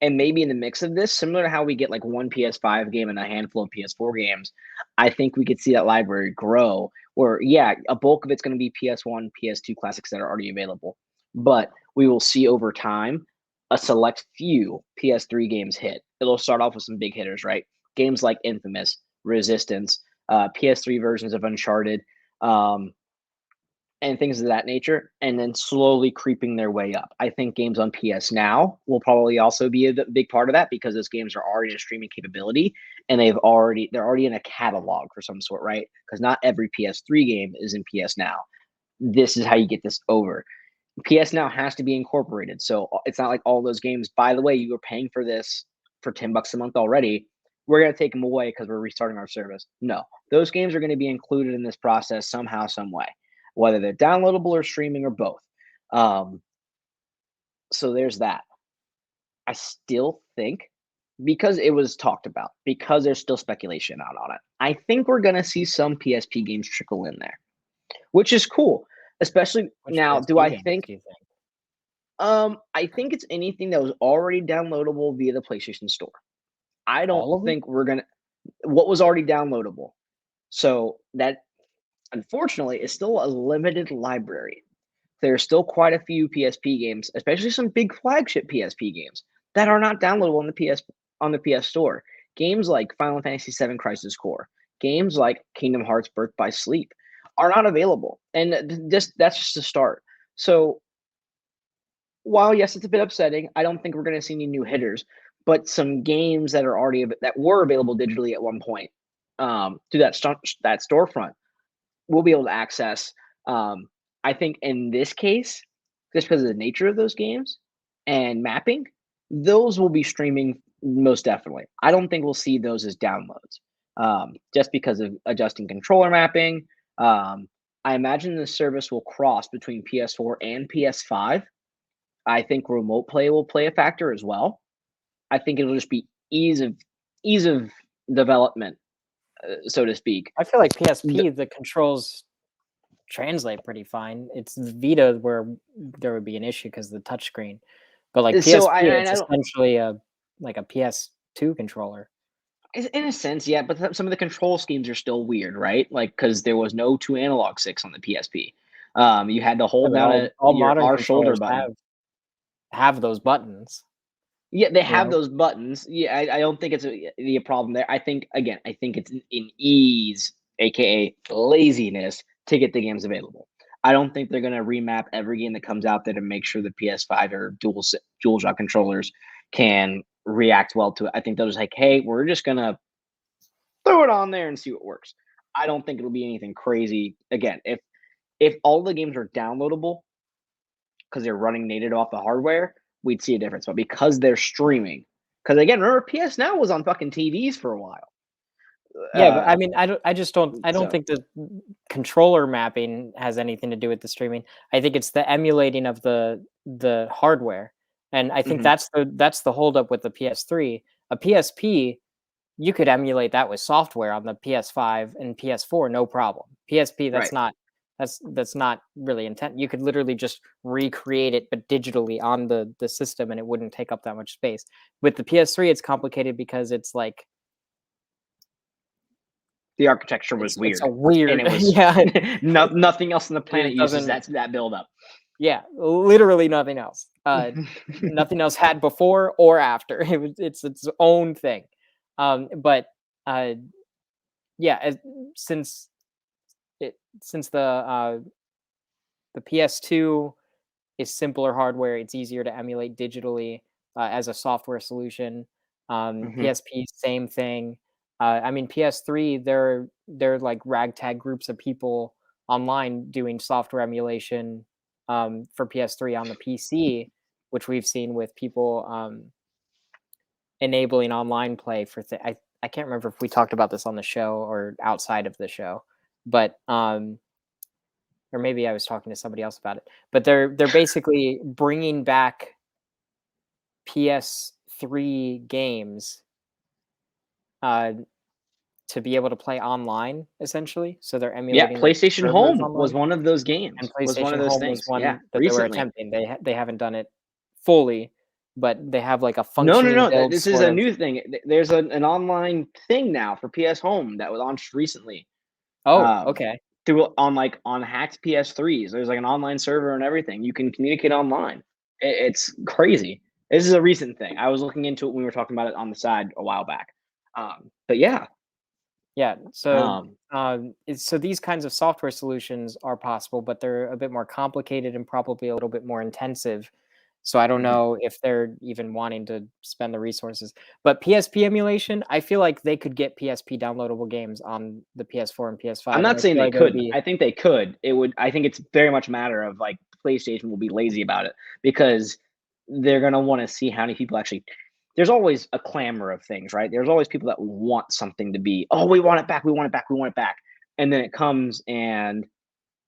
and maybe in the mix of this, similar to how we get like one PS5 game and a handful of PS4 games, I think we could see that library grow where, yeah, a bulk of it's going to be PS1, PS2 classics that are already available. But we will see over time a select few PS3 games hit. It'll start off with some big hitters, right? Games like Infamous, Resistance, PS3 versions of Uncharted, and things of that nature, and then slowly creeping their way up. I think games on PS Now will probably also be a big part of that because those games are already in streaming capability and they're already in a catalog for some sort, right? Because not every PS3 game is in PS Now. This is how you get this over. PS Now has to be incorporated. So it's not like all those games, by the way, you were paying for this for $10 a month already. We're going to take them away because we're restarting our service. No, those games are going to be included in this process somehow, some way, whether they're downloadable or streaming or both. Um, so there's that. I still think because it was talked about, because there's still speculation out on it, I think we're going to see some PSP games trickle in there, which is cool. Especially Which now, do PSP I games think do you think? I think it's anything that was already downloadable via the PlayStation Store. I don't All of them? think we're gonna what was already downloadable. So that unfortunately is still a limited library. There's still quite a few PSP games, especially some big flagship PSP games that are not downloadable on the PS Store. Games like Final Fantasy VII Crisis Core, games like Kingdom Hearts Birth by Sleep are not available, and that's just a start. So while yes, it's a bit upsetting, I don't think we're going to see any new hitters, but some games that are already that were available digitally at one point through that storefront, we'll be able to access. Um, I think in this case, just because of the nature of those games and mapping, those will be streaming most definitely. I don't think we'll see those as downloads, just because of adjusting controller mapping. Um, I imagine the service will cross between PS4 and PS5. I think remote play will play a factor as well. I think it'll just be ease of development, so to speak. I feel like The PSP, the controls translate pretty fine. It's Vita where there would be an issue because of the touchscreen. But like so PSP, I it's I don't essentially a like a PS2 controller. in a sense, yeah, but some of the control schemes are still weird, right? Like because there was no 2 analog sticks on the PSP. You had to Yeah, hold but down all your modern R shoulder controllers button. have those buttons, Yeah, they you have know? those buttons. Yeah, I don't think it's a problem there. I think again, I think it's in ease, aka laziness, to get the games available. I don't think they're gonna remap every game that comes out there to make sure the PS5 or dual shock controllers can react well to it. I think they'll just like, hey, we're just gonna throw it on there and see what works. I don't think it'll be anything crazy. Again, if all the games are downloadable because they're running native off the hardware, we'd see a difference. But because they're streaming, because again, remember PS Now was on fucking TVs for a while. Yeah, but I Uh, mean, I don't so think the controller mapping has anything to do with the streaming. I think it's the emulating of the hardware, and I think mhm, that's the holdup with the PS3. A PSP, you could emulate that with software on the PS5 and PS4, no problem. PSP, right. that's not really intent. You could literally just recreate it, but digitally on the system, and it wouldn't take up that much space. With the PS3, it's complicated because it's like The architecture was it's a weird, and weird it was yeah. nothing else on the planet It uses doesn't that build up. yeah, literally nothing else. Nothing else had before or after. It's its own thing. But uh, yeah, since since the PS2 is simpler hardware, it's easier to emulate digitally as a software solution. Mhm. PSP, same thing. I mean, PS3, they're like ragtag groups of people online doing software emulation for PS3 on the PC, which we've seen with people enabling online play for. I can't remember if we talked about this on the show or outside of the show, but or maybe I was talking to somebody else about it. But they're basically bringing back PS3 games uh, to be able to play online, essentially. So they're Yeah, emulating like PlayStation servers Home was online, one of those and games. Was one of PlayStation those Home was things. Yeah, one that they were recently. attempting. They haven't done it fully, but they have like a No, no, functioning no. build This is sort a of. new thing. There's an online thing now for PS Home that was launched recently. Oh, Um, okay. through on hacked PS3s. There's like an online server and everything. You can communicate online. It's crazy. This is a recent thing. I was looking into it when we were talking about it on the side a while back. But yeah, Yeah. So, Um, so these kinds of software solutions are possible, but they're a bit more complicated and probably a little bit more intensive. So I don't mhm. know if they're even wanting to spend the resources. But PSP emulation, I feel like they could get PSP downloadable games on the PS4 and I'm PS5, and not I saying feel they like it would couldn't. be I think they could. It would. I think it's very much a matter of like PlayStation will be lazy about it because they're gonna want to see how many people actually. There's always a clamor of things, right? There's always people that want something to be, oh, we want it back, we want it back, we want it back, and then it comes and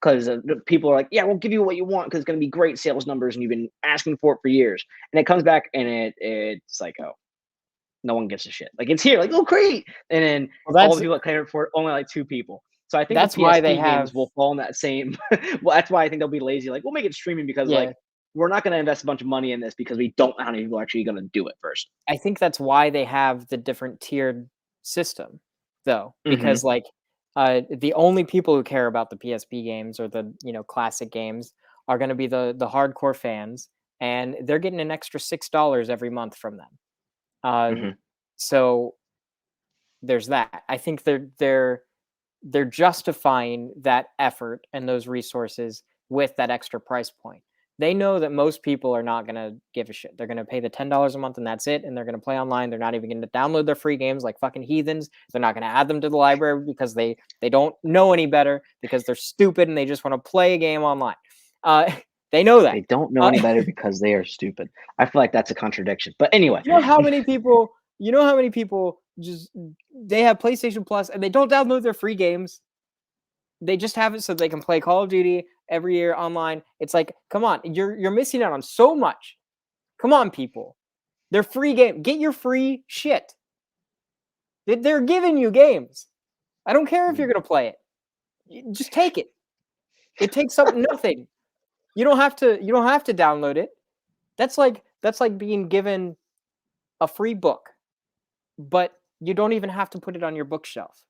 because people are like, yeah, we'll give you what you want because it's gonna be great sales numbers and you've been asking for it for years, and it comes back and it's like, oh, no one gives a shit. Like it's here, like oh great, and then well, all the people that clamored for it, only like two people. So I think the that's why they PSP games have will fall in that same. Well, that's why I think they'll be lazy. Like we'll make it streaming because like yeah. we're not going to invest a bunch of money in this because we don't know how many people are actually going to do it first. I think that's why they have the different tiered system, though, because Hmm. like the only people who care about the PSP games or the classic games are going to be the hardcore fans, and they're getting an extra $6 every month from them. Hmm. So there's that. I think they're justifying that effort and those resources with that extra price point. They know that most people are not going to give a shit. They're going to pay the $10 a month and that's it. And they're going to play online. They're not even going to download their free games like fucking heathens. They're not going to add them to the library because they don't know any better because they're stupid and they just want to play a game online. Uh, they know that. They don't know Uh, any better because they are stupid. I feel like that's a contradiction. But anyway, you know how many people? You know how many people just they have PlayStation Plus and they don't download their free games. They just have it so they can play Call of Duty every year online. It's like, come on, you're missing out on so much. Come on, people. They're free game. Get your free shit. They're giving you games. I don't care if you're gonna play it. Just take it. It takes up nothing. You don't have to. You don't have to download it. That's like being given a free book, but you don't even have to put it on your bookshelf.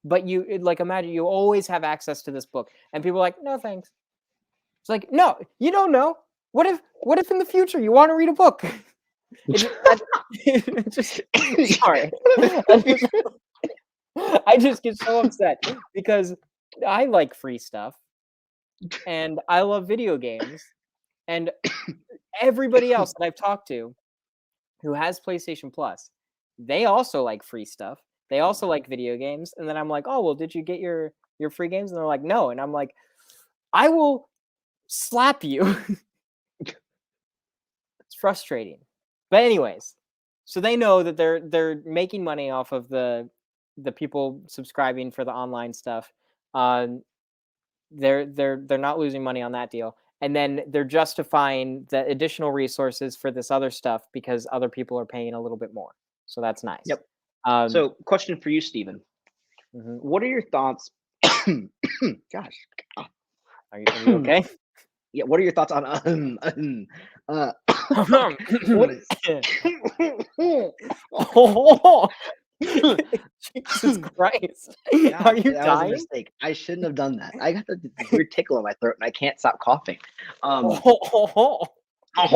But like imagine you always have access to this book, and people are like, no thanks. It's like, no, you don't know. What if in the future you want to read a book? It just, it just sorry. I just, I just get so upset because I like free stuff and I love video games and everybody else that I've talked to who has PlayStation Plus, they also like free stuff. They also like video games. And then I'm like, oh well, did you get your free games? And they're like, no. And I'm like, I will slap you. It's frustrating. But anyways, so they know that they're making money off of the people subscribing for the online stuff. Um, they're not losing money on that deal, and then they're justifying the additional resources for this other stuff because other people are paying a little bit more. So that's nice. yep. Um, So, question for you, Stephen. mhm. What are your thoughts? Gosh. Are you okay? Yeah, what are your thoughts on uh, what is Oh, Jesus Christ! Are God, you that was a dying? mistake. I shouldn't have done that. I got this weird tickle in my throat and I can't stop coughing. Um, Talk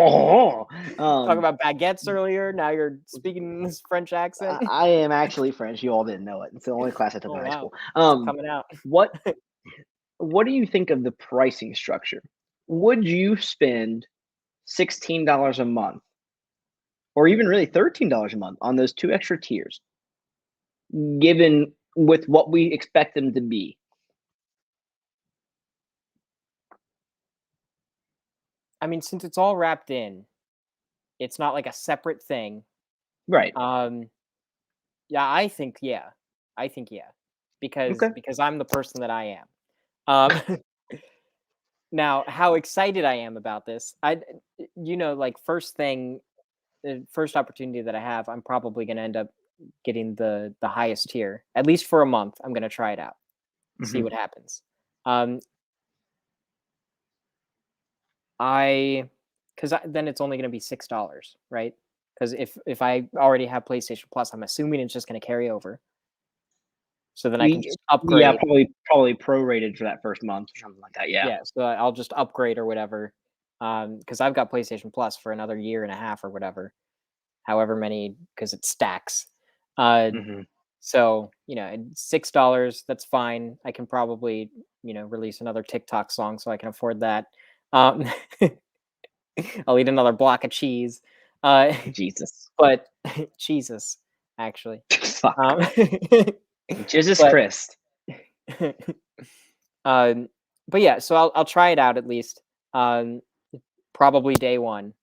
um, about baguettes earlier. Now you're speaking in this French accent. I am actually French. You all didn't know it. It's the only class I took Oh in high wow, school. it's coming out. What what do you think of the pricing structure? Would you spend $16 a month or even really $13 a month on those two extra tiers, given with what we expect them to be? I mean, since it's all wrapped in, it's not like a separate thing. Right. Um, yeah, I think yeah, because Okay. because I'm the person that I am. Um, now, how excited I am about this, like first thing, the first opportunity that I have, I'm probably going to end up getting the highest tier, at least for a month. I'm going to try it out, see Hmm. what happens. Um, I because then it's only going to be $6, right? Because if I already have PlayStation Plus, I'm assuming it's just going to carry over. So then I can just Yeah, upgrade. probably prorated for that first month or something like that. Yeah. Yeah, so I'll just upgrade or whatever. Because I've got PlayStation Plus for another year and a half or whatever, however many, because it stacks. Uh, Hmm. So, $6, that's fine. I can probably, release another TikTok song so I can afford that. Um, I'll eat another block of cheese. Uh, Jesus. but Jesus, actually. Fuck. Um, Jesus but Christ. um, but yeah, so I'll try it out at least. Um, Probably day one.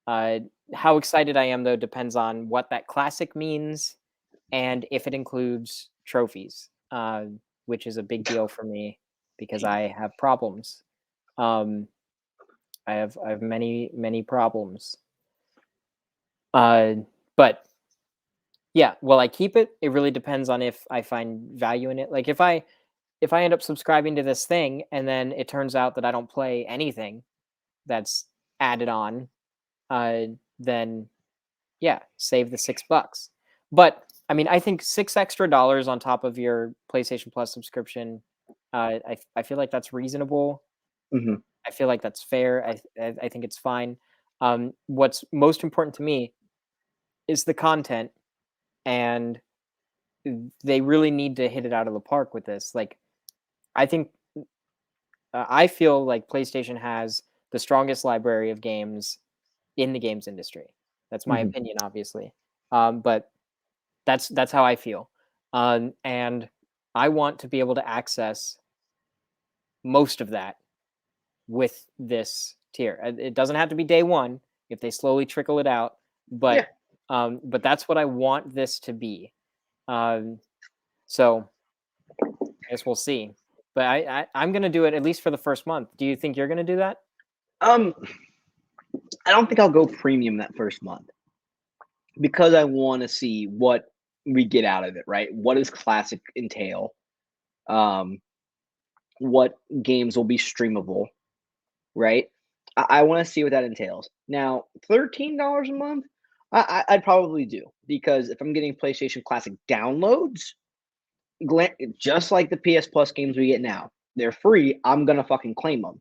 Uh, how excited I am though depends on what that classic means and if it includes trophies, which is a big deal for me because Jesus. I have problems. Um, I have many problems. Uh, but yeah, will I keep it? It really depends on if I find value in it. Like if I end up subscribing to this thing and then it turns out that I don't play anything that's added on, uh, then yeah, save the $6. But I mean, I think $6 extra on top of your PlayStation Plus subscription, I feel like that's reasonable. Hmm. I feel like that's fair. I think it's fine. What's most important to me is the content, and they really need to hit it out of the park with this. Like, I think I feel like PlayStation has the strongest library of games in the games industry. That's my Hmm. opinion, obviously, but that's how I feel, and I want to be able to access most of that with this tier. It doesn't have to be day one if they slowly trickle it out, Yeah. but that's what I want this to be. Um, so I guess we'll see. But I'm gonna do it at least for the first month. Do you think you're gonna do that? Um, I don't think I'll go premium that first month because I want to see what we get out of it, right? What does classic entail? Um, what games will be streamable, right? I want to see what that entails. Now, $13 a month, I'd probably do because if I'm getting PlayStation Classic downloads, just like the PS Plus games we get now, they're free. I'm gonna fucking claim them.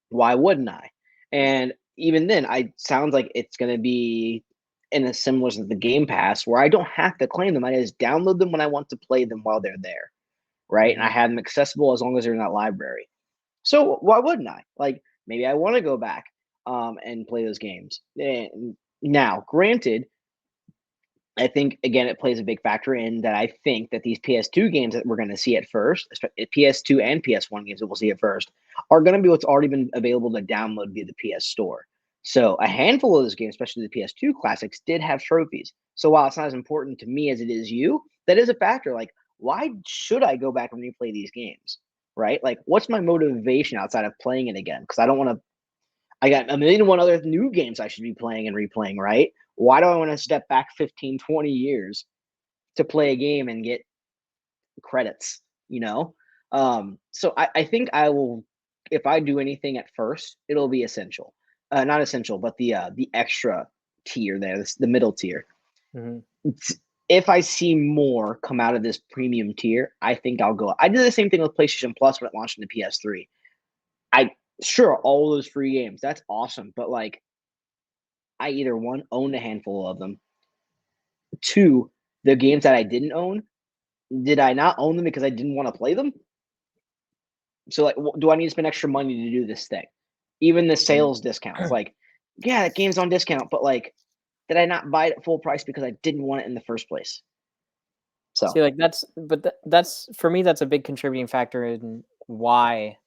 Why wouldn't I? And even then, I sounds like it's gonna be in a similar to the Game Pass, where I don't have to claim them. I just download them when I want to play them while they're there, right? And I Mhm. have them accessible as long as they're in that library. So why wouldn't I? Like maybe I want to go back and play those games. And now, granted, I think again it plays a big factor in that I think that these PS2 games that we're going to see at first, PS2 and PS1 games that we'll see at first, are going to be what's already been available to download via the PS Store. So a handful of those games, especially the PS2 classics, did have trophies. So while it's not as important to me as it is you, that is a factor. Like, why should I go back and replay these games? Right? Like, what's my motivation outside of playing it again? Because I don't want to I got a million and one other new games I should be playing and replaying, right? Why do I want to step back 15, 20 years to play a game and get credits, you know? So I think I will, if I do anything at first, it'll be essential. Not essential, but the extra tier there, the middle tier. Mhm. If I see more come out of this premium tier, I think I'll go. I did the same thing with PlayStation Plus when it launched in the PS3. I sure all those free games, that's awesome, but like I either one owned a handful of them. Two, the games that I didn't own, did I not own them because I didn't want to play them? So like, do I need to spend extra money to do this thing? Even the Mhm. sales discounts, like, yeah, that game's on discount, but like, did I not buy it at full price because I didn't want it in the first place? So, See, like that's for me. That's a big contributing factor in why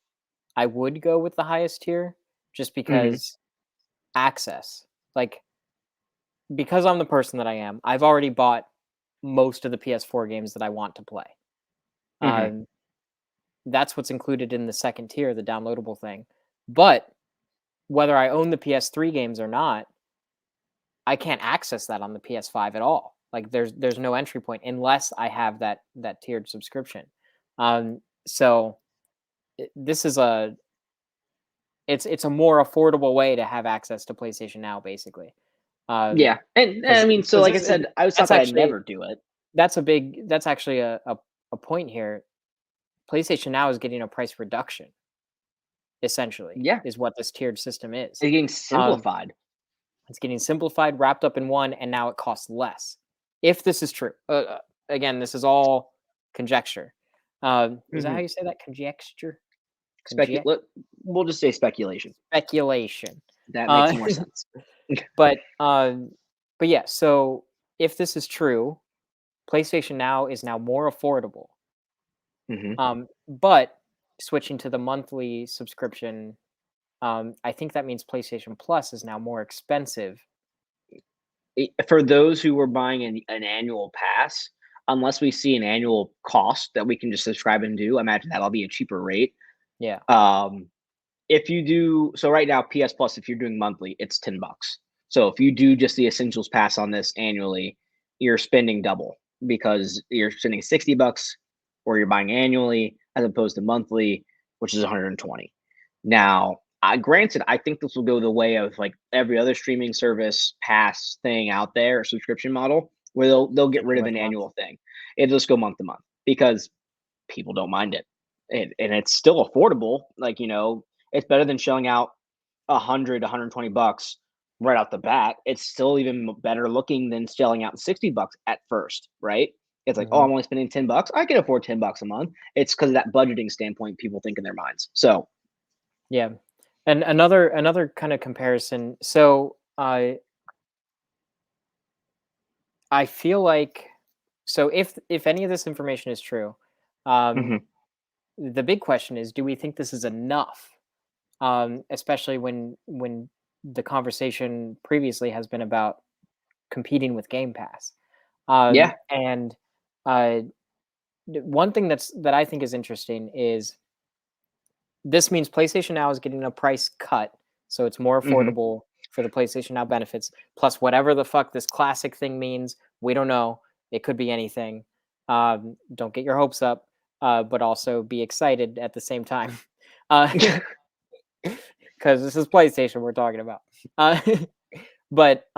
I would go with the highest tier, just hmm. because access. Like because I'm the person that I am, I've already bought most of the PS4 games that I want to play. Hmm. Um, that's what's included in the second tier, the downloadable thing. But whether I own the PS3 games or not, I can't access that on the PS5 at all. Like there's no entry point unless I have that tiered subscription. So this is a it's a more affordable way to have access to PlayStation Now, basically. Yeah, and I Because mean, so like I said, I was that's thought that I'd actually never do it. that's actually a point here. PlayStation Now is getting a price reduction, essentially, Yeah, is what this tiered system is. it's getting Um, simplified. it's getting simplified, wrapped up in one, and now it costs less. If this is true, again, this is all conjecture. Is that how Mhm. you say that? Conjecture? Conject We'll just say speculation. speculation. That makes Uh, more sense. but yeah. So if this is true, PlayStation Now is now more affordable. Mhm. But switching to the monthly subscription, I think that means PlayStation Plus is now more expensive. For those who were buying an annual pass, unless we see an annual cost that we can just subscribe and do, I imagine that'll be a cheaper rate. Yeah. Um, if you do so right now, PS Plus, if you're doing monthly, it's $10. So if you do just the essentials pass on this annually, you're spending double because you're spending $60 or you're buying annually as opposed to monthly, which is 120. Now, granted, I think this will go the way of like every other streaming service pass thing out there, subscription model, where they'll get Just rid go of with an the month. annual thing. It'll just go month to month because people don't mind it. And it's still affordable. Like, it's better than shelling out 120 bucks right out the bat. It's still even better looking than shelling out 60 bucks at first, right? It's like, oh, Hmm. I'm only spending 10 bucks. I can afford 10 bucks a month. It's because of that budgeting standpoint people think in their minds. So, Yeah. And another kind of comparison. So I feel like, so if any of this information is true, um, mhm. the big question is, do we think this is enough? Especially when the conversation previously has been about competing with Game Pass. Yeah. And uh, one thing that I think is interesting is this means PlayStation Now is getting a price cut, so it's more Hmm. affordable for the PlayStation Now benefits. Plus, whatever the fuck this classic thing means, we don't know. It could be anything. Don't get your hopes up, but also be excited at the same time, because this is PlayStation we're talking about. Uh, but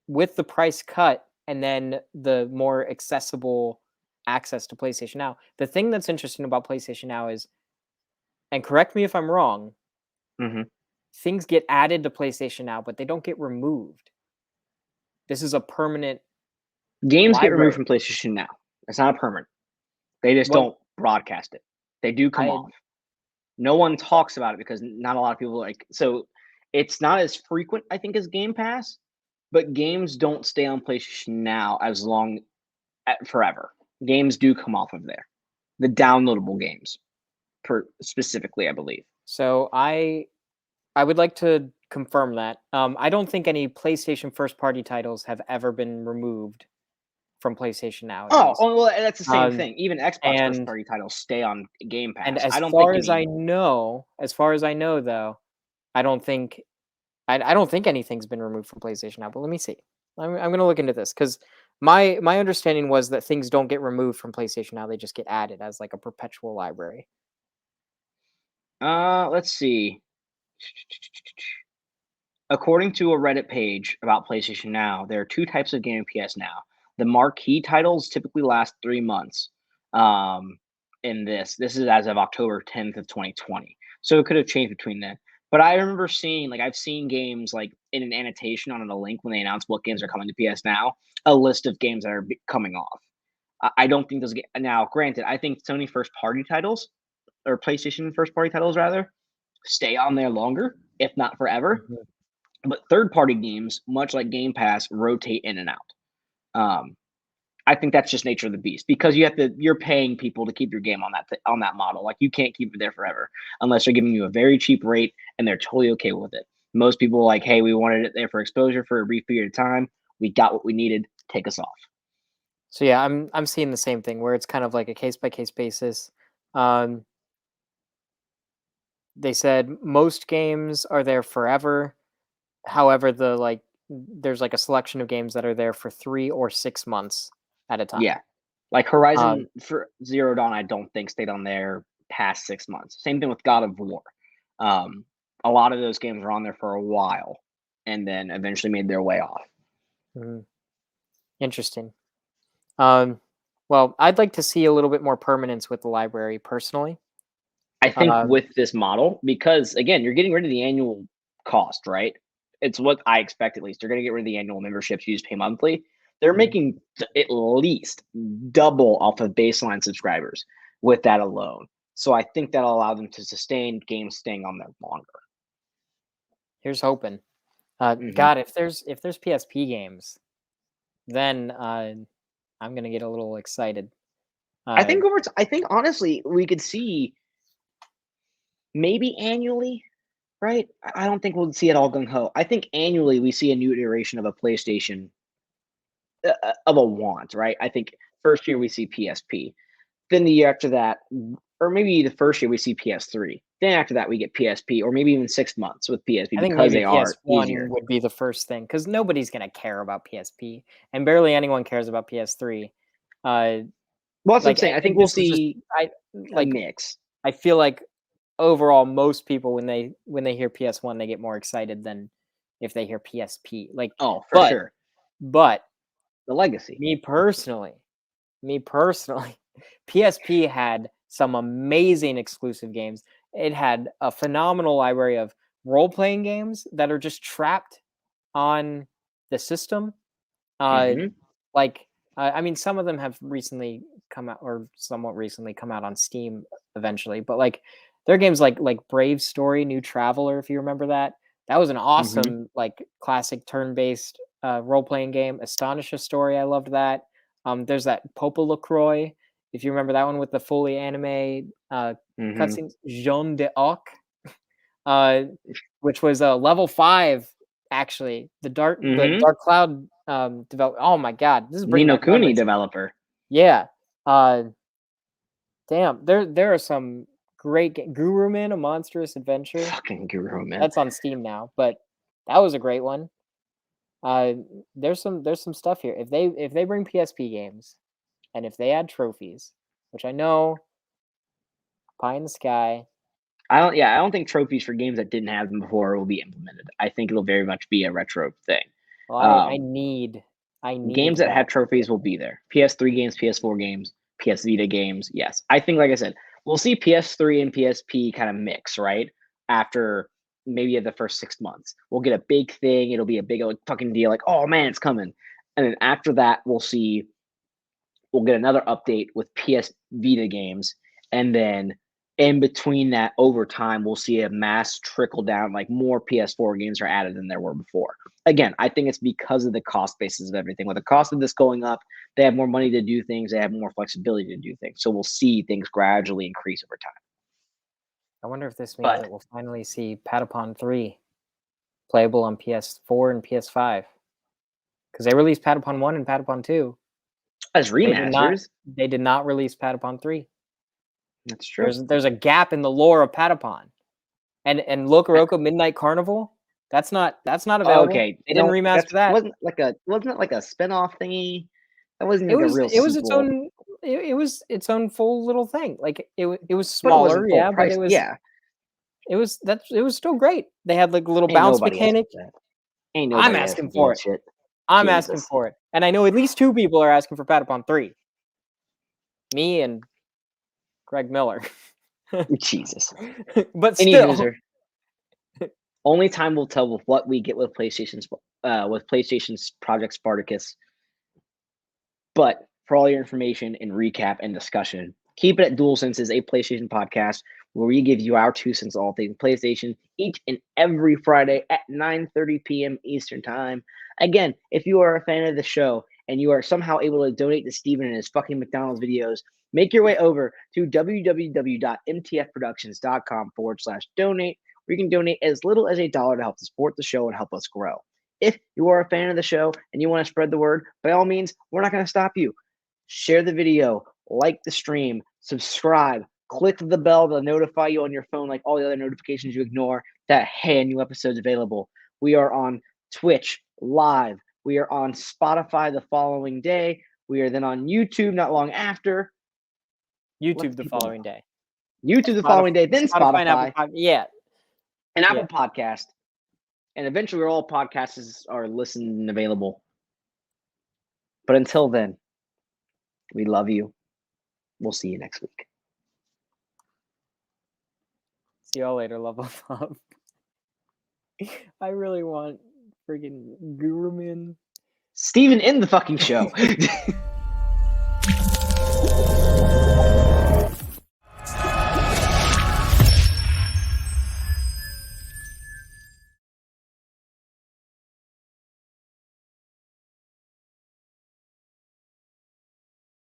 with the price cut and then the more accessible access to PlayStation Now, the thing that's interesting about PlayStation Now is, and correct me if I'm wrong, Hmm. things get added to PlayStation Now, but they don't get removed. This is a permanent Games get removed library. from PlayStation Now. It's not a permanent. They just What don't broadcast it. They do come I off. No one talks about it because not a lot of people like so it's not as frequent, I think, as Game Pass, but games don't stay on PlayStation Now as long forever. Games do come off of there. The downloadable games, per specifically, I believe. so I would like to confirm that. I don't think any PlayStation first party titles have ever been removed from PlayStation Now, at least. Well, that's the same Um, thing. Even Xbox first and party titles stay on Game and Pass. as I don't think far as any. I know, though, I don't think I don't think anything's been removed from PlayStation Now. But let me see. I'm gonna look into this because my understanding was that things don't get removed from PlayStation Now; they just get added as like a perpetual library. Let's see. According to a Reddit page about PlayStation Now, there are two types of Game PS Now. The marquee titles typically last 3 months. Um, in this is as of October 10th of 2020, so it could have changed between then. But I remember seeing like I've seen games like in an annotation on a link when they announce what games are coming to PS Now, a list of games that are coming off. I don't think those get now. Granted, I think Sony first party titles or PlayStation first party titles rather stay on there longer, if not forever, Mhm. but third party games, much like Game Pass, rotate in and out. Um, I think that's just nature of the beast because you're paying people to keep your game on on that model. Like you can't keep it there forever unless they're giving you a very cheap rate and they're totally okay with it. Most people are like, hey, we wanted it there for exposure for a brief period of time. We got what we needed. Take us off. So yeah, I'm seeing the same thing where it's kind of like a case by case basis. Um, they said most games are there forever. However, there's like a selection of games that are there for 3 or 6 months at a time. Yeah, like Um, Horizon for Zero Dawn, I don't think stayed on there past 6 months. Same thing with God of War. Um, a lot of those games were on there for a while and then eventually made their way off. mhm, interesting. Um, well, I'd like to see a little bit more permanence with the library personally. I think Um, with this model, because again, you're getting rid of the annual cost, right? It's what I expect at least. You're going to get rid of the annual memberships you just pay monthly. They're Mhm. making at least double off of baseline subscribers with that alone. So I think that'll allow them to sustain games staying on there longer. Here's hoping. Mhm. God, if there's PSP games, then I'm gonna get a little excited. Uh, I think honestly we could see maybe annually, right? I don't think we'll see it all gung ho. I think annually we see a new iteration of a PlayStation of a want, right? I think first year we see PSP. Then the year after that, or maybe the first year we see PS3. Then after that we get PSP, or maybe even 6 months with PSP I think because maybe they are PS1 easier. would be the first thing because nobody's gonna care about PSP, and barely anyone cares about PS3. Uh, Well, that's what I'm like saying. I think we'll this is just see I a like mix. I feel like overall most people when they hear PS1 they get more excited than if they hear PSP. Like, Oh, for but sure. but The legacy. me personally, me personally, PSP had some amazing exclusive games. It had a phenomenal library of role-playing games that are just trapped on the system. Uh, Hmm. like, I mean, some of them have recently come out, or somewhat recently come out on Steam eventually. But like, there are games like Brave Story, New Traveler, if you remember that. That was an Hmm. awesome like classic turn-based role-playing game. Astonish a Story, I loved that. There's that Popa LaCroix, if you remember that one with the fully anime Hmm. cutscenes. Jean de Arc, uh, which was a level 5 actually. The Hmm. Dark Cloud develop. Oh my god, this is bringing Nino back Kuni memories. developer. Yeah. Uh, damn, there are some great Guru Man, A Monstrous Adventure. Fucking guru, man. That's on Steam now, but that was a great one. Uh, there's some stuff here. If they bring PSP games and if they add trophies, which I know pie in the sky. I don't think trophies for games that didn't have them before will be implemented. I think it'll very much be a retro thing. Well, Um, I need Games that that. have trophies will be there. PS3 games, PS4 games, PS Vita games. Yes. I think, like I said, we'll see PS3 and PSP kind of mix, right? After maybe the first 6 months. We'll get a big thing. It'll be a big like, fucking deal. Like, oh man, it's coming. And then after that, we'll get another update with PS Vita games, and then in between that, over time, we'll see a mass trickle down, like more PS4 games are added than there were before. Again, I think it's because of the cost basis of everything. With the cost of this going up, they have more money to do things, they have more flexibility to do things. So we'll see things gradually increase over time. I wonder if this means But that we'll finally see Patapon 3 playable on PS4 and PS5 because they released Patapon 1 and Patapon 2. as They did not remasters, they did not release Patapon 3. that's true. There's a gap in the lore of Patapon. And Locoroco Midnight Carnival, that's not available. Okay, They didn't remaster that. wasn't it like a spinoff thingy? That wasn't It like a was real it was its sequel, own it was its own full little thing. Like it was but it wasn't smaller, full yeah, but price. it was Yeah, it was it was still great. They had like a little ain't bounce nobody asking mechanic. for that. Ain't I'm nobody asking asking for for that it. shit. I'm asking Jesus. for it. And I know at least 2 people are asking for Patapon 3. Me and Greg Miller. Jesus. But Any still, hooser. Only time will tell with what we get with PlayStation's Project Spartacus. But for all your information and recap and discussion, keep it at DualSense is a PlayStation podcast where we give you our 2 cents all things PlayStation each and every Friday at 9:30 p.m. Eastern Time. Again, if you are a fan of the show and you are somehow able to donate to Steven and his fucking McDonald's videos, make your way over to www.mtfproductions.com/donate, where you can donate as little as $1 to help support the show and help us grow. If you are a fan of the show and you want to spread the word, by all means, we're not going to stop you. Share the video, like the stream, subscribe, click the bell to notify you on your phone, like all the other notifications you ignore, that hey, a new episode's available. We are on Twitch live. We are on Spotify the following day. We are then on YouTube not long after. Let YouTube the the people following know. day. YouTube the following day, then Spotify and Apple Spotify Pod. Yeah, and yeah. Apple Podcast. And eventually all podcasts are listened and available. But until then, we love you. We'll see you next week. See y'all later, level up. I really want freaking Guruman Steven in the fucking show.